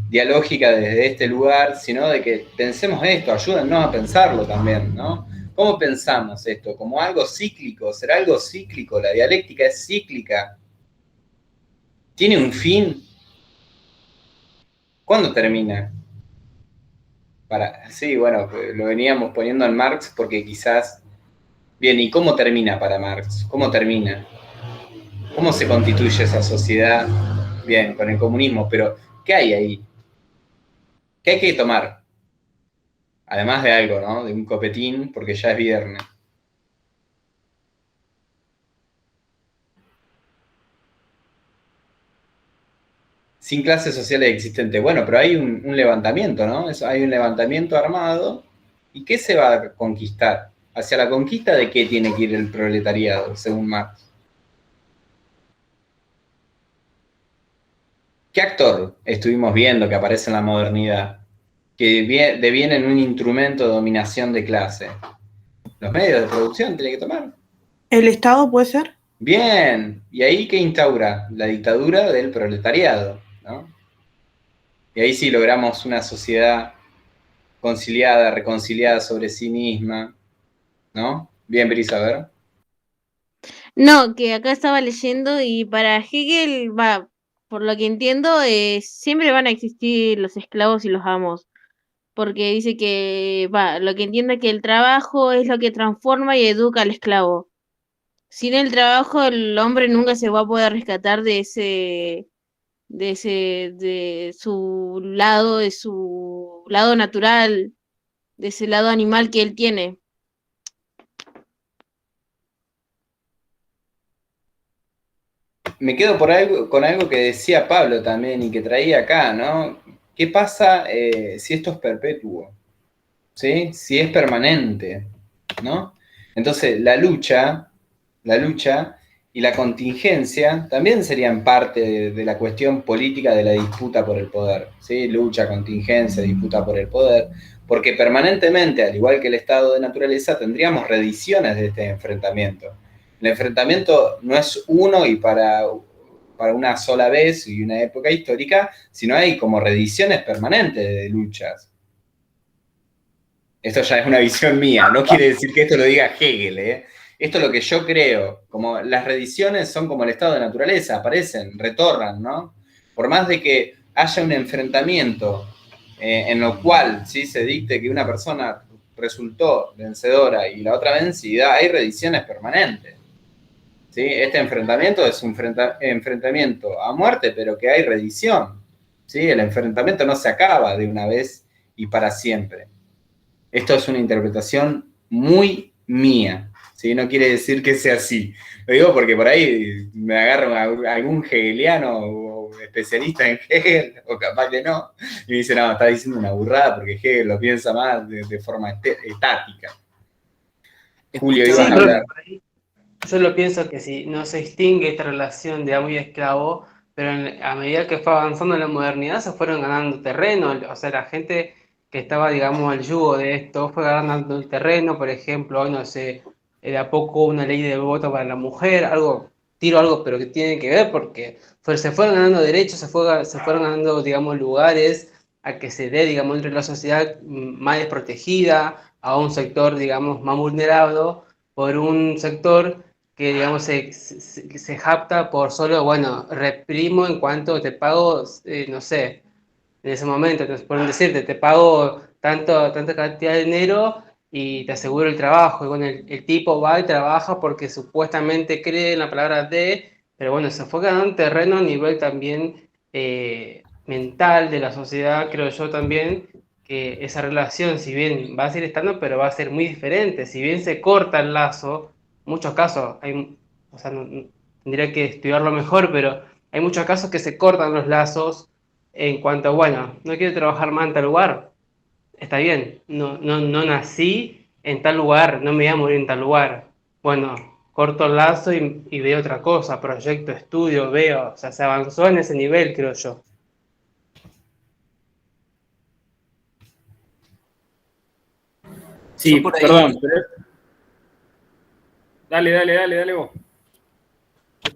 dialógica desde este lugar, sino de que pensemos esto, ayúdennos a pensarlo también, ¿no? ¿Cómo pensamos esto? ¿Como algo cíclico? ¿Será algo cíclico? ¿La dialéctica es cíclica? ¿Tiene un fin? ¿Cuándo termina? Sí, bueno, lo veníamos poniendo en Marx porque quizás... Bien, ¿y cómo termina para Marx? ¿Cómo termina? ¿Cómo se constituye esa sociedad? Bien, con el comunismo, pero ¿qué hay ahí? ¿Qué hay que tomar? Además de algo, ¿no? De un copetín, porque ya es viernes. Sin clases sociales existentes. Bueno, pero hay un levantamiento, ¿no? Hay un levantamiento armado. ¿Y qué se va a conquistar? ¿Hacia la conquista de qué tiene que ir el proletariado, según Marx? ¿Qué actor estuvimos viendo que aparece en la modernidad? Que deviene en un instrumento de dominación de clase. Los medios de producción tienen que tomar. ¿El Estado puede ser? Bien, ¿y ahí qué instaura? La dictadura del proletariado, ¿no? Y ahí sí logramos una sociedad conciliada, reconciliada sobre sí misma, ¿no? Bien, Brisa, a ver. No, que acá estaba leyendo y para Hegel, va, por lo que entiendo, siempre van a existir los esclavos y los amos. Porque dice que, va, lo que entiende es que el trabajo es lo que transforma y educa al esclavo. Sin el trabajo, el hombre nunca se va a poder rescatar de su lado natural, de ese lado animal que él tiene. me quedo con algo que decía Pablo también y que traía acá, ¿no? ¿Qué pasa si esto es perpetuo? ¿Sí? Si es permanente, ¿no? Entonces, la lucha y la contingencia también serían parte de la cuestión política de la disputa por el poder, ¿sí? Lucha, contingencia, disputa por el poder, porque permanentemente, al igual que el estado de naturaleza, tendríamos reediciones de este enfrentamiento. El enfrentamiento no es uno y para una sola vez y una época histórica, sino hay como reediciones permanentes de luchas. Esto ya es una visión mía, no quiere decir que esto lo diga Hegel, ¿eh? Esto es lo que yo creo, como las reediciones son como el estado de naturaleza, aparecen, retornan, ¿no? Por más de que haya un enfrentamiento en lo cual ¿sí? se dicte que una persona resultó vencedora y la otra vencida, hay reediciones permanentes. ¿Sí? Este enfrentamiento es un enfrentamiento a muerte, pero que hay reedición. ¿Sí? El enfrentamiento no se acaba de una vez y para siempre. Esto es una interpretación muy mía, ¿sí? No quiere decir que sea así. Lo digo porque por ahí me agarro a algún hegeliano o especialista en Hegel, o capaz que no, y me dice, no, está diciendo una burrada porque Hegel lo piensa más de forma estática. Julio, ibas a hablar. Yo lo pienso que si no se extingue esta relación de amo y esclavo, pero a medida que fue avanzando la modernidad se fueron ganando terreno, o sea, la gente que estaba, digamos, al yugo de esto fue ganando el terreno, por ejemplo, hoy no sé, de a poco una ley de voto para la mujer, tiro algo, pero que tiene que ver porque se fueron ganando derechos, se fueron ganando, digamos, lugares a que se dé, digamos, entre la sociedad más desprotegida, a un sector, digamos, más vulnerable, por un sector que, digamos, se jacta por solo, bueno, reprimo en cuanto te pago, no sé, en ese momento, por decirte, te pago tanta cantidad de dinero y te aseguro el trabajo. Y bueno, el tipo va y trabaja porque supuestamente cree en la palabra de, pero bueno, se fue ganando terreno a nivel también mental de la sociedad, creo yo también, que esa relación, si bien va a seguir estando, pero va a ser muy diferente. Si bien se corta el lazo, muchos casos, o sea, tendría que estudiarlo mejor, pero hay muchos casos que se cortan los lazos en cuanto a, bueno, no quiero trabajar más en tal lugar, está bien, no nací en tal lugar, no me voy a morir en tal lugar. Bueno, corto el lazo y veo otra cosa, proyecto, estudio, veo, o sea, se avanzó en ese nivel, creo yo. Sí, perdón, pero... Dale vos.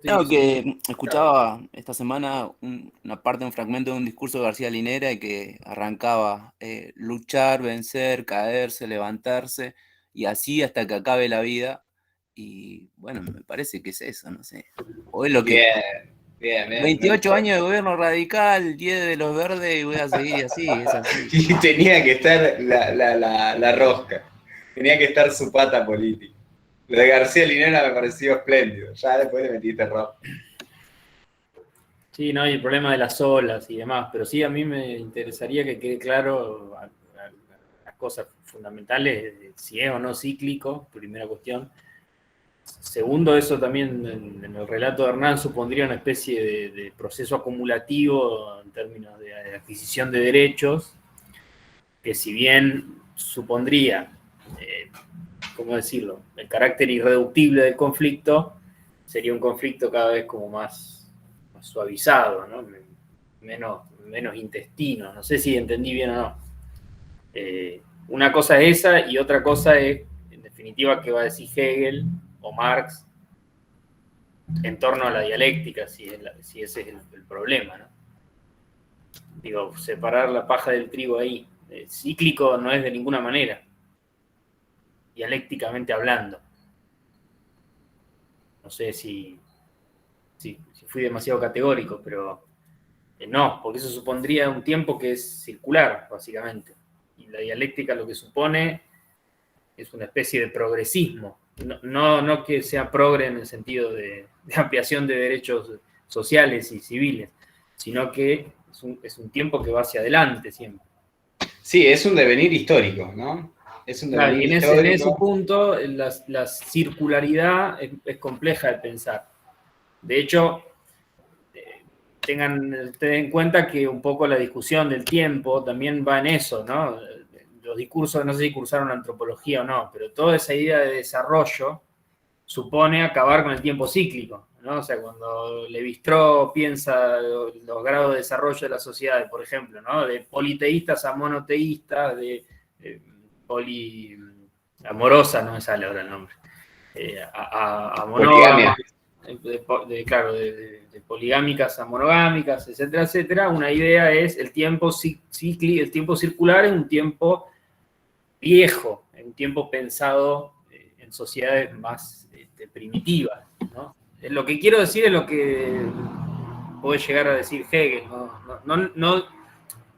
Claro que escuchaba esta semana una parte, un fragmento de un discurso de García Linera y que arrancaba luchar, vencer, caerse, levantarse y así hasta que acabe la vida. Y bueno, me parece que es eso, no sé. O es lo que... Bien. 28 años de gobierno radical, 10 de los verdes y voy a seguir así, es así. Y tenía que estar la rosca, tenía que estar su pata política. Lo de García Linera me pareció espléndido, ya después le metiste rojo. Sí, no hay el problema de las olas y demás, pero sí a mí me interesaría que quede claro las cosas fundamentales, si es o no cíclico, primera cuestión. Segundo, eso también en el relato de Hernán supondría una especie de proceso acumulativo en términos de adquisición de derechos, que si bien supondría, ¿cómo decirlo?, el carácter irreductible del conflicto, sería un conflicto cada vez como más suavizado, ¿no? menos intestino. No sé si entendí bien o no. Una cosa es esa y otra cosa es, en definitiva, qué va a decir Hegel o Marx en torno a la dialéctica, si ese es el problema, ¿no? Digo, separar la paja del trigo ahí. Cíclico no es de ninguna manera, dialécticamente hablando. No sé si fui demasiado categórico, pero no, porque eso supondría un tiempo que es circular, básicamente. Y la dialéctica lo que supone es una especie de progresismo. No que sea progre en el sentido de ampliación de derechos sociales y civiles, sino que es un tiempo que va hacia adelante siempre. Sí, es un devenir histórico, ¿no? Es un devenir histórico. En ese punto, la circularidad es compleja de pensar. De hecho, tengan ustedes en cuenta que un poco la discusión del tiempo también va en eso, ¿no? Los discursos, no sé si cursaron antropología o no, pero toda esa idea de desarrollo supone acabar con el tiempo cíclico, ¿no? O sea, cuando Levi-Strauss piensa los grados de desarrollo de la sociedad, por ejemplo, ¿no? De politeístas a monoteístas, de amorosa, no me sale ahora el nombre, a monógamas, de poligámicas a monogámicas, etcétera, etcétera. Una idea es el tiempo cíclico, el tiempo circular es un tiempo viejo, es un tiempo pensado en sociedades más primitivas, ¿no? Lo que quiero decir es lo que puede llegar a decir Hegel, no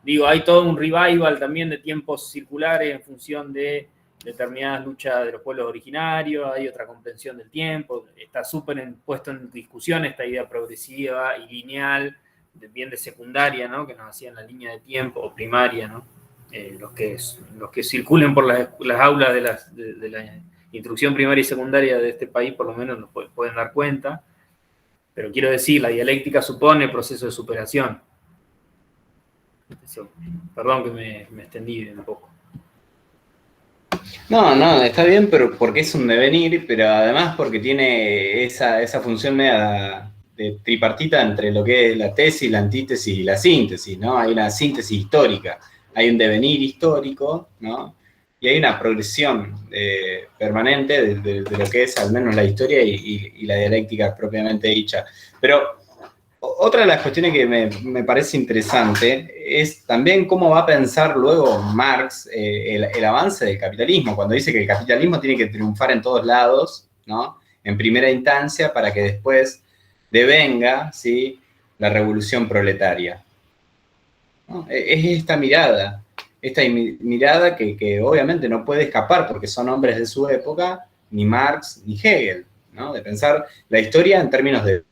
digo, hay todo un revival también de tiempos circulares en función de determinadas luchas de los pueblos originarios, hay otra comprensión del tiempo, está súper puesto en discusión esta idea progresiva y lineal, bien de secundaria, ¿no? Que nos hacían la línea de tiempo, o primaria, ¿no? Los que circulen por las aulas de la instrucción primaria y secundaria de este país, por lo menos nos pueden dar cuenta, pero quiero decir, la dialéctica supone proceso de superación. Eso, perdón que me extendí un poco. No, está bien, pero porque es un devenir, pero además porque tiene esa función media de tripartita entre lo que es la tesis, la antítesis y la síntesis, ¿no? Hay una síntesis histórica, hay un devenir histórico, ¿no? Y hay una progresión permanente de lo que es al menos la historia y la dialéctica propiamente dicha. Pero otra de las cuestiones que me parece interesante es también cómo va a pensar luego Marx el avance del capitalismo, cuando dice que el capitalismo tiene que triunfar en todos lados, ¿no? En primera instancia, para que después devenga, ¿sí?, la revolución proletaria, ¿no? Es esta mirada que obviamente no puede escapar porque son hombres de su época, ni Marx ni Hegel, ¿no? De pensar la historia en términos de...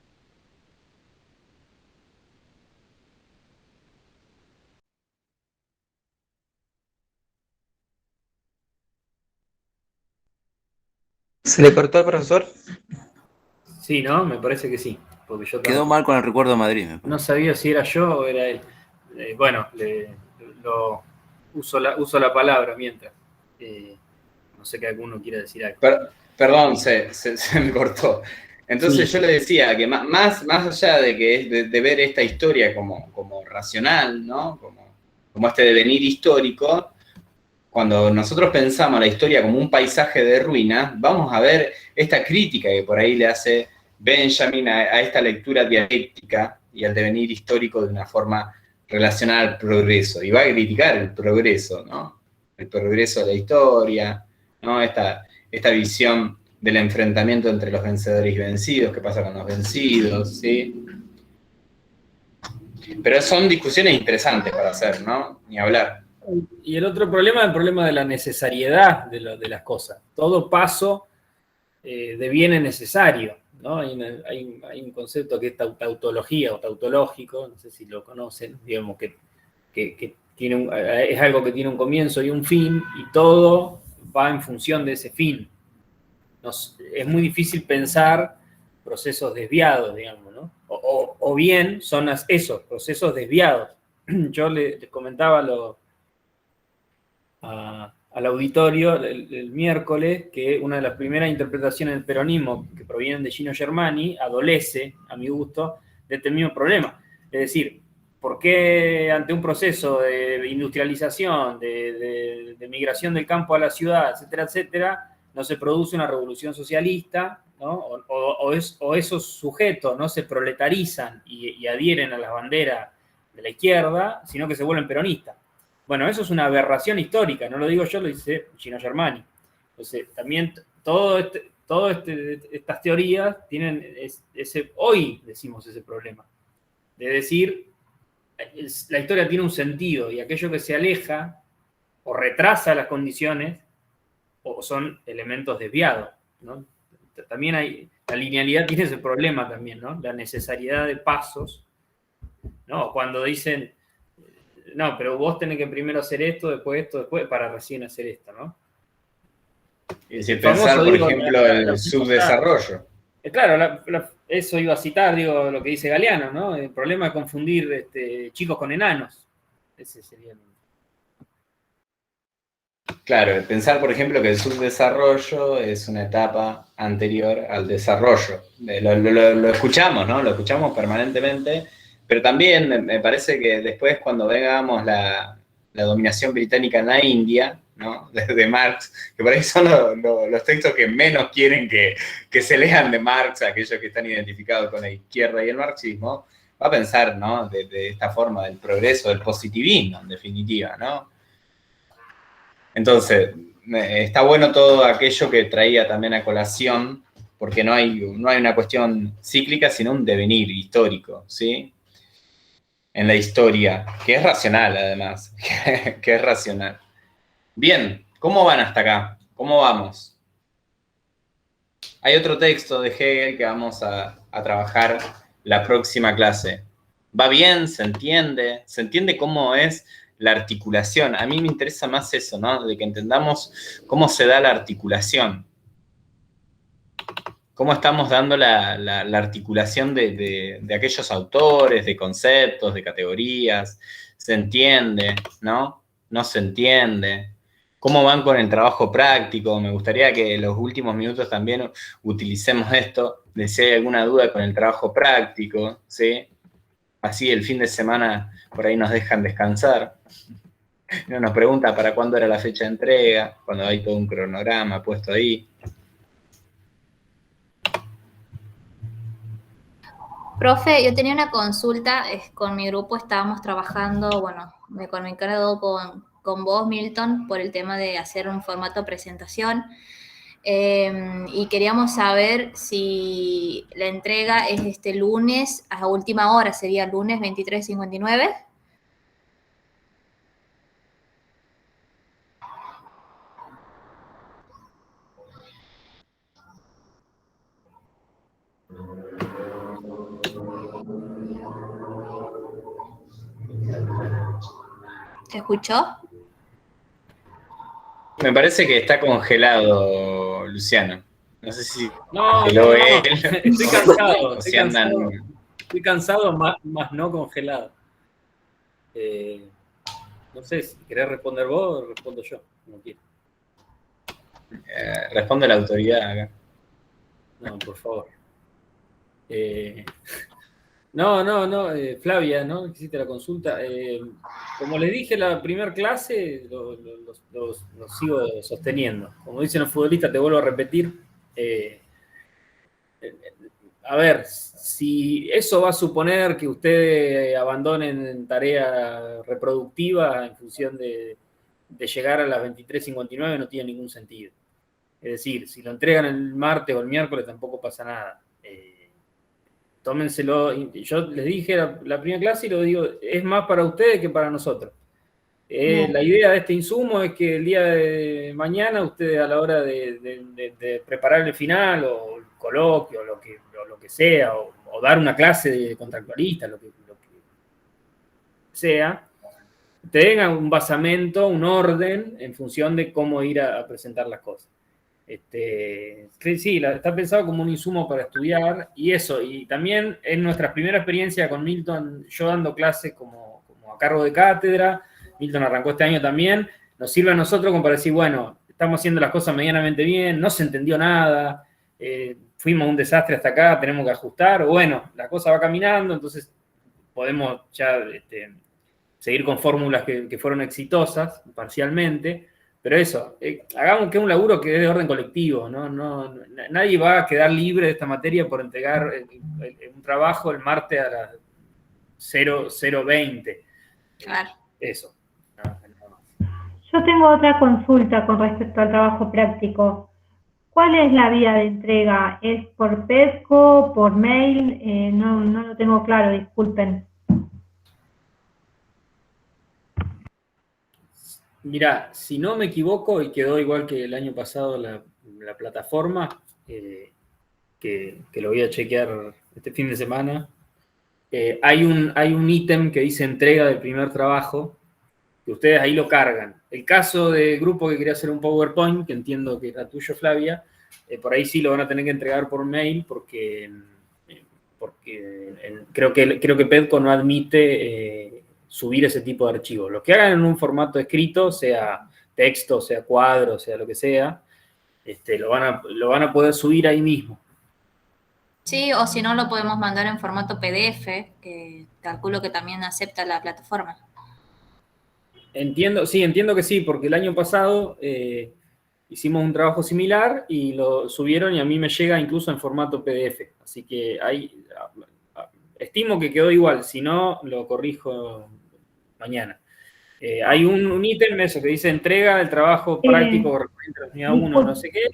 ¿Se le cortó al profesor? Sí, ¿no? Me parece que sí. Porque yo Quedó mal con el recuerdo de Madrid. No sabía si era yo o era él. Bueno, uso la palabra mientras. No sé que alguno quiera decir algo. Perdón, se me cortó. Entonces yo le decía que más allá de que de ver esta historia como racional, ¿no? Como este devenir histórico, cuando nosotros pensamos la historia como un paisaje de ruinas, vamos a ver esta crítica que por ahí le hace Benjamin a esta lectura dialéctica y al devenir histórico de una forma relacionada al progreso. Y va a criticar el progreso, ¿no? El progreso de la historia, ¿no? Esta visión del enfrentamiento entre los vencedores y vencidos, qué pasa con los vencidos, ¿sí? Pero son discusiones interesantes para hacer, ¿no? Ni hablar. Y el otro problema es el problema de la necesariedad de las cosas. Todo paso deviene necesario, ¿no? Hay un concepto que es tautología o tautológico, no sé si lo conocen, digamos que es algo que tiene un comienzo y un fin, y todo va en función de ese fin. Es muy difícil pensar procesos desviados, digamos, ¿no? O bien son esos procesos desviados. Yo les comentaba al auditorio el miércoles que una de las primeras interpretaciones del peronismo que provienen de Gino Germani adolece, a mi gusto, de este mismo problema. Es decir, ¿por qué ante un proceso de industrialización, de migración del campo a la ciudad, etcétera, etcétera, no se produce una revolución socialista, ¿no? o esos sujetos no se proletarizan y adhieren a las banderas de la izquierda, sino que se vuelven peronistas? Bueno, eso es una aberración histórica, no lo digo yo, lo dice Gino Germani. Entonces, también estas teorías tienen hoy decimos ese problema, de decir, la historia tiene un sentido y aquello que se aleja o retrasa las condiciones o son elementos desviados, ¿no? También la linealidad tiene ese problema también, ¿no? La necesariedad de pasos, ¿no? Cuando dicen, no, pero vos tenés que primero hacer esto, después, para recién hacer esto, ¿no? Y si pensar, por ejemplo, el subdesarrollo. Claro, eso iba a citar, digo, lo que dice Galeano, ¿no? El problema es confundir chicos con enanos. Ese sería el... Claro, pensar, por ejemplo, que el subdesarrollo es una etapa anterior al desarrollo. Lo escuchamos, ¿no? Lo escuchamos permanentemente, pero también me parece que después, cuando veamos la dominación británica en la India, ¿no? De Marx, que por ahí son los textos que menos quieren que se lean de Marx, aquellos que están identificados con la izquierda y el marxismo, va a pensar, ¿no? De esta forma del progreso, del positivismo, en definitiva, ¿no? Entonces, está bueno todo aquello que traía también a colación, porque no hay una cuestión cíclica, sino un devenir histórico, ¿sí? En la historia, que es racional, además, que es racional. Bien, ¿cómo van hasta acá? ¿Cómo vamos? Hay otro texto de Hegel que vamos a trabajar la próxima clase. ¿Va bien? ¿Se entiende? ¿Se entiende cómo es la articulación? A mí me interesa más eso, ¿no? De que entendamos cómo se da la articulación. Cómo estamos dando la articulación de aquellos autores, de conceptos, de categorías. ¿Se entiende? ¿No? ¿No se entiende? ¿Cómo van con el trabajo práctico? Me gustaría que en los últimos minutos también utilicemos esto, de si hay alguna duda con el trabajo práctico, ¿sí? Así el fin de semana por ahí nos dejan descansar. Nos pregunta para cuándo era la fecha de entrega, cuando hay todo un cronograma puesto ahí. Profe, yo tenía una consulta, con mi grupo estábamos trabajando, bueno, me comunicado con vos, Milton, por el tema de hacer un formato presentación, y queríamos saber si la entrega es este lunes, a última hora, sería lunes 23:59. ¿Se escuchó? Me parece que está congelado, Luciano. No sé si No, congeló él. Estoy cansado, o estoy cansado, más no congelado. No sé, si querés responder vos o respondo yo, como quieras. Responde la autoridad acá. No, por favor. No, Flavia, ¿no? Hiciste la consulta. Como les dije en la primera clase, lo sigo sosteniendo. Como dicen los futbolistas, te vuelvo a repetir. A ver, si eso va a suponer que ustedes abandonen tarea reproductiva en función de llegar a las 23:59, no tiene ningún sentido. Es decir, si lo entregan el martes o el miércoles tampoco pasa nada. Tómenselo. Yo les dije la primera clase y lo digo, es más para ustedes que para nosotros. La idea de este insumo es que el día de mañana ustedes, a la hora de preparar el final o el coloquio o lo que sea, o dar una clase de contractualista, lo que sea, tengan un basamento, un orden en función de cómo ir a presentar las cosas. Sí, está pensado como un insumo para estudiar y eso, y también es nuestra primera experiencia con Milton, yo dando clases como a cargo de cátedra. Milton arrancó este año también, nos sirve a nosotros como para decir, bueno, estamos haciendo las cosas medianamente bien, no se entendió nada, fuimos un desastre hasta acá, tenemos que ajustar, bueno, la cosa va caminando, entonces podemos ya seguir con fórmulas que fueron exitosas parcialmente. Pero eso, hagamos que es un laburo que es de orden colectivo, ¿no? Nadie va a quedar libre de esta materia por entregar un trabajo el martes a las 00:20. Claro. Eso. Yo tengo otra consulta con respecto al trabajo práctico. ¿Cuál es la vía de entrega? ¿Es por PESCO, por mail? No lo tengo claro, disculpen. Mirá, si no me equivoco, y quedó igual que el año pasado la plataforma, que lo voy a chequear este fin de semana, hay un ítem que dice entrega del primer trabajo, que ustedes ahí lo cargan. El caso del grupo que quería hacer un PowerPoint, que entiendo que era tuyo, Flavia, por ahí sí lo van a tener que entregar por mail porque creo que PEDCO no admite subir ese tipo de archivos. Los que hagan en un formato escrito, sea texto, sea cuadro, sea lo que sea, lo van a poder subir ahí mismo. Sí, o si no lo podemos mandar en formato PDF, que calculo que también acepta la plataforma. Entiendo que sí, porque el año pasado hicimos un trabajo similar y lo subieron y a mí me llega incluso en formato PDF. Así que estimo que quedó igual, si no, lo corrijo mañana. Hay un ítem eso que dice entrega del trabajo práctico correspondiente a la unidad 1, no sé qué.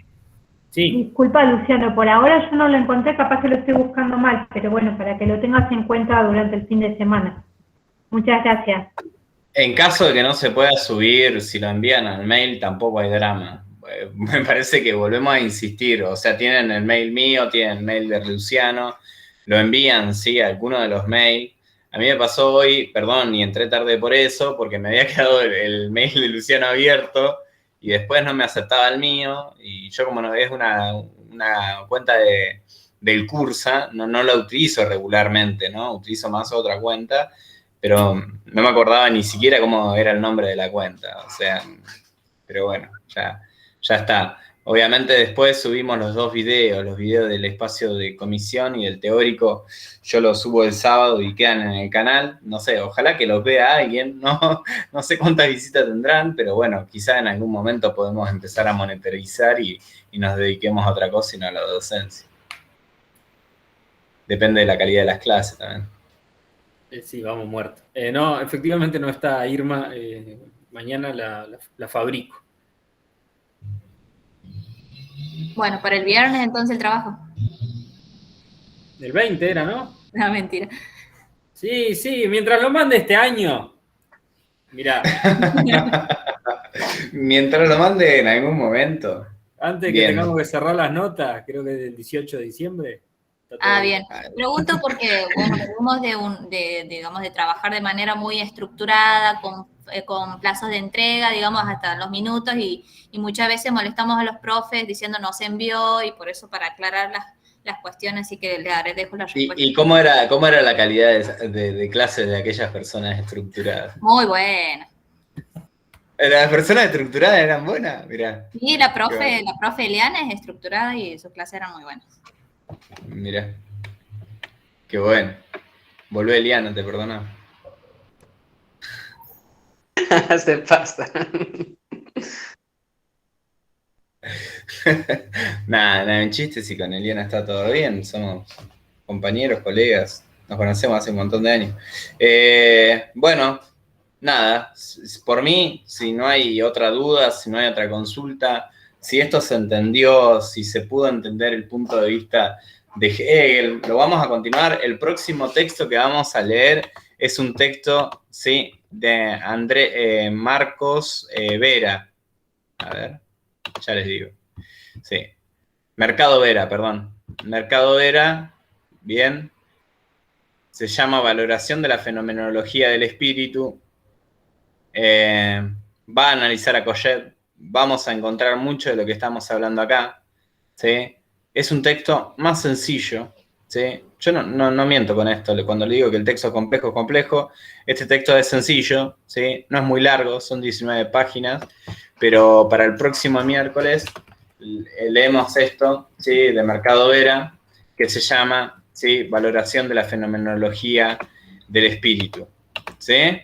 Sí. Disculpa, Luciano, por ahora yo no lo encontré, capaz que lo estoy buscando mal, pero bueno, para que lo tengas en cuenta durante el fin de semana. Muchas gracias. En caso de que no se pueda subir, si lo envían al mail, tampoco hay drama. Me parece que volvemos a insistir. O sea, tienen el mail mío, tienen el mail de Luciano, lo envían, sí, a alguno de los mails. A mí me pasó hoy, perdón, y entré tarde por eso, porque me había quedado el mail de Luciano abierto y después no me aceptaba el mío. Y yo, como no es una cuenta del Cursa, no la utilizo regularmente, ¿no? Utilizo más otra cuenta. Pero no me acordaba ni siquiera cómo era el nombre de la cuenta, o sea, pero bueno, ya está. Obviamente después subimos los videos del espacio de comisión y del teórico, yo los subo el sábado y quedan en el canal, no sé, ojalá que los vea alguien, no sé cuántas visitas tendrán, pero bueno, quizá en algún momento podemos empezar a monetarizar y nos dediquemos a otra cosa y no a la docencia. Depende de la calidad de las clases también. Sí, vamos muertos. No, efectivamente no está Irma. Mañana la fabrico. Bueno, para el viernes entonces el trabajo. El 20 era, ¿no? No, mentira. Sí, mientras lo mande este año. Mirá. Mientras lo mande en algún momento. Antes que tengamos que cerrar las notas, creo que es el 18 de diciembre. Bien. Pregunto porque venimos de trabajar de manera muy estructurada, con plazos de entrega, digamos, hasta los minutos, y muchas veces molestamos a los profes diciendo no se envió, y por eso para aclarar las cuestiones, así que le dejo la respuesta. ¿Y cómo era la calidad de clases de aquellas personas estructuradas? Muy buena. ¿Las personas estructuradas eran buenas? Mirá. Sí, la profe Eliana es estructurada y sus clases eran muy buenas. Mirá. Qué bueno. Volvé, Eliana, te perdonamos. Se pasa. Nada, en chiste, si con Eliana está todo bien, somos compañeros, colegas, nos conocemos hace un montón de años. Bueno, nada, por mí, si no hay otra duda, si no hay otra consulta, si esto se entendió, si se pudo entender el punto de vista de Hegel, lo vamos a continuar. El próximo texto que vamos a leer es un texto, sí, de Marcos Vera. A ver, ya les digo. Sí, Mercado Vera, bien. Se llama Valoración de la Fenomenología del Espíritu. Va a analizar a Coget. Vamos a encontrar mucho de lo que estamos hablando acá, ¿sí? Es un texto más sencillo, ¿sí? Yo no miento con esto, cuando le digo que el texto es complejo. Este texto es sencillo, ¿sí? No es muy largo, son 19 páginas, pero para el próximo miércoles leemos esto, ¿sí? De Mercado Vera, que se llama, ¿sí? Valoración de la Fenomenología del Espíritu, ¿sí?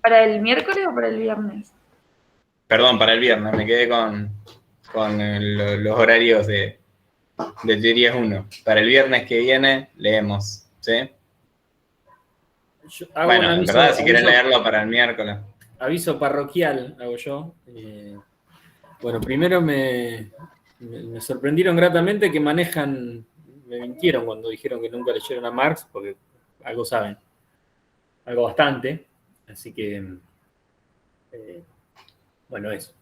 ¿Para el miércoles o para el viernes? Perdón, para el viernes, me quedé con los horarios de teorías 1. Para el viernes que viene leemos, ¿sí? Bueno, en verdad, si quieren leerlo para el miércoles. Aviso parroquial hago yo. Bueno, primero me sorprendieron gratamente que me mintieron cuando dijeron que nunca leyeron a Marx, porque algo saben, algo bastante. Así que, bueno, eso.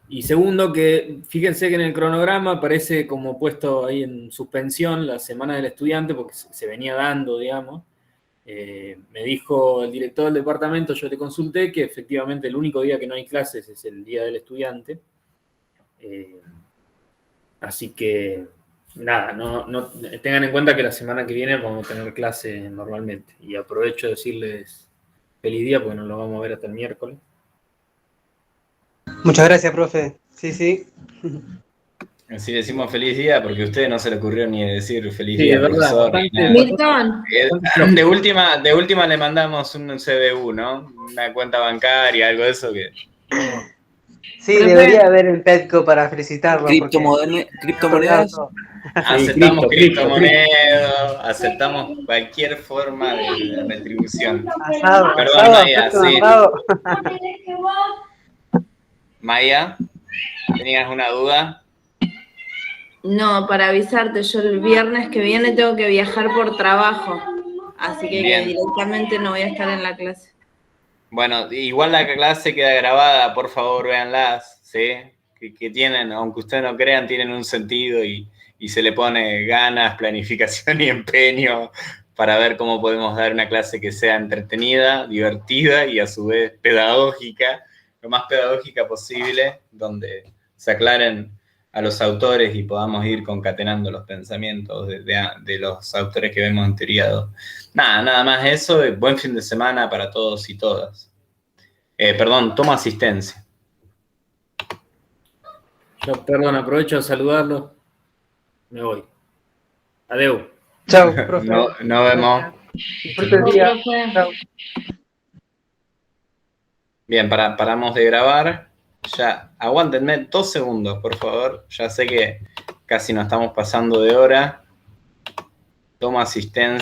Y segundo, que fíjense que en el cronograma aparece como puesto ahí en suspensión la Semana del Estudiante, porque se venía dando, digamos. Me dijo el director del departamento, yo le consulté, que efectivamente el único día que no hay clases es el Día del Estudiante. Así que, nada, no tengan en cuenta que la semana que viene vamos a tener clase normalmente. Y aprovecho de decirles feliz día porque nos lo vamos a ver hasta el miércoles. Muchas gracias, profe. Sí, sí. Así decimos feliz día porque a ustedes no se le ocurrió ni decir feliz Sí, día, es verdad, profesor. bastante. Milton, De última le mandamos un CBU, ¿no? Una cuenta bancaria, algo de eso que... Sí, Profe. debería haber el Petco para felicitarlo. Criptomonedas. Aceptamos cripto. criptomonedas, aceptamos cualquier forma de retribución. Asado, Perdón, asado, Maya, Petco sí. asado. Maya, ¿tenías una duda? no, para avisarte, yo el viernes que viene tengo que viajar por trabajo, así que Bien. directamente no voy a estar en la clase. Bueno, igual la clase queda grabada, por favor, véanlas, ¿sí? Que tienen, aunque ustedes no crean, tienen un sentido y se le pone ganas, planificación y empeño para ver cómo podemos dar una clase que sea entretenida, divertida y a su vez pedagógica, lo más pedagógica posible, donde se aclaren a los autores y podamos ir concatenando los pensamientos de los autores que vemos en Teoría 2. Nada más eso. Buen fin de semana para todos y todas. Perdón, tomo asistencia. Yo, perdón, aprovecho de saludarlo. Me voy. Adeu. Chao, profe. Nos vemos. Disfrute el día. Chao. Bien, paramos de grabar. Ya, aguántenme 2 segundos, por favor. Ya sé que casi nos estamos pasando de hora. Tomo asistencia.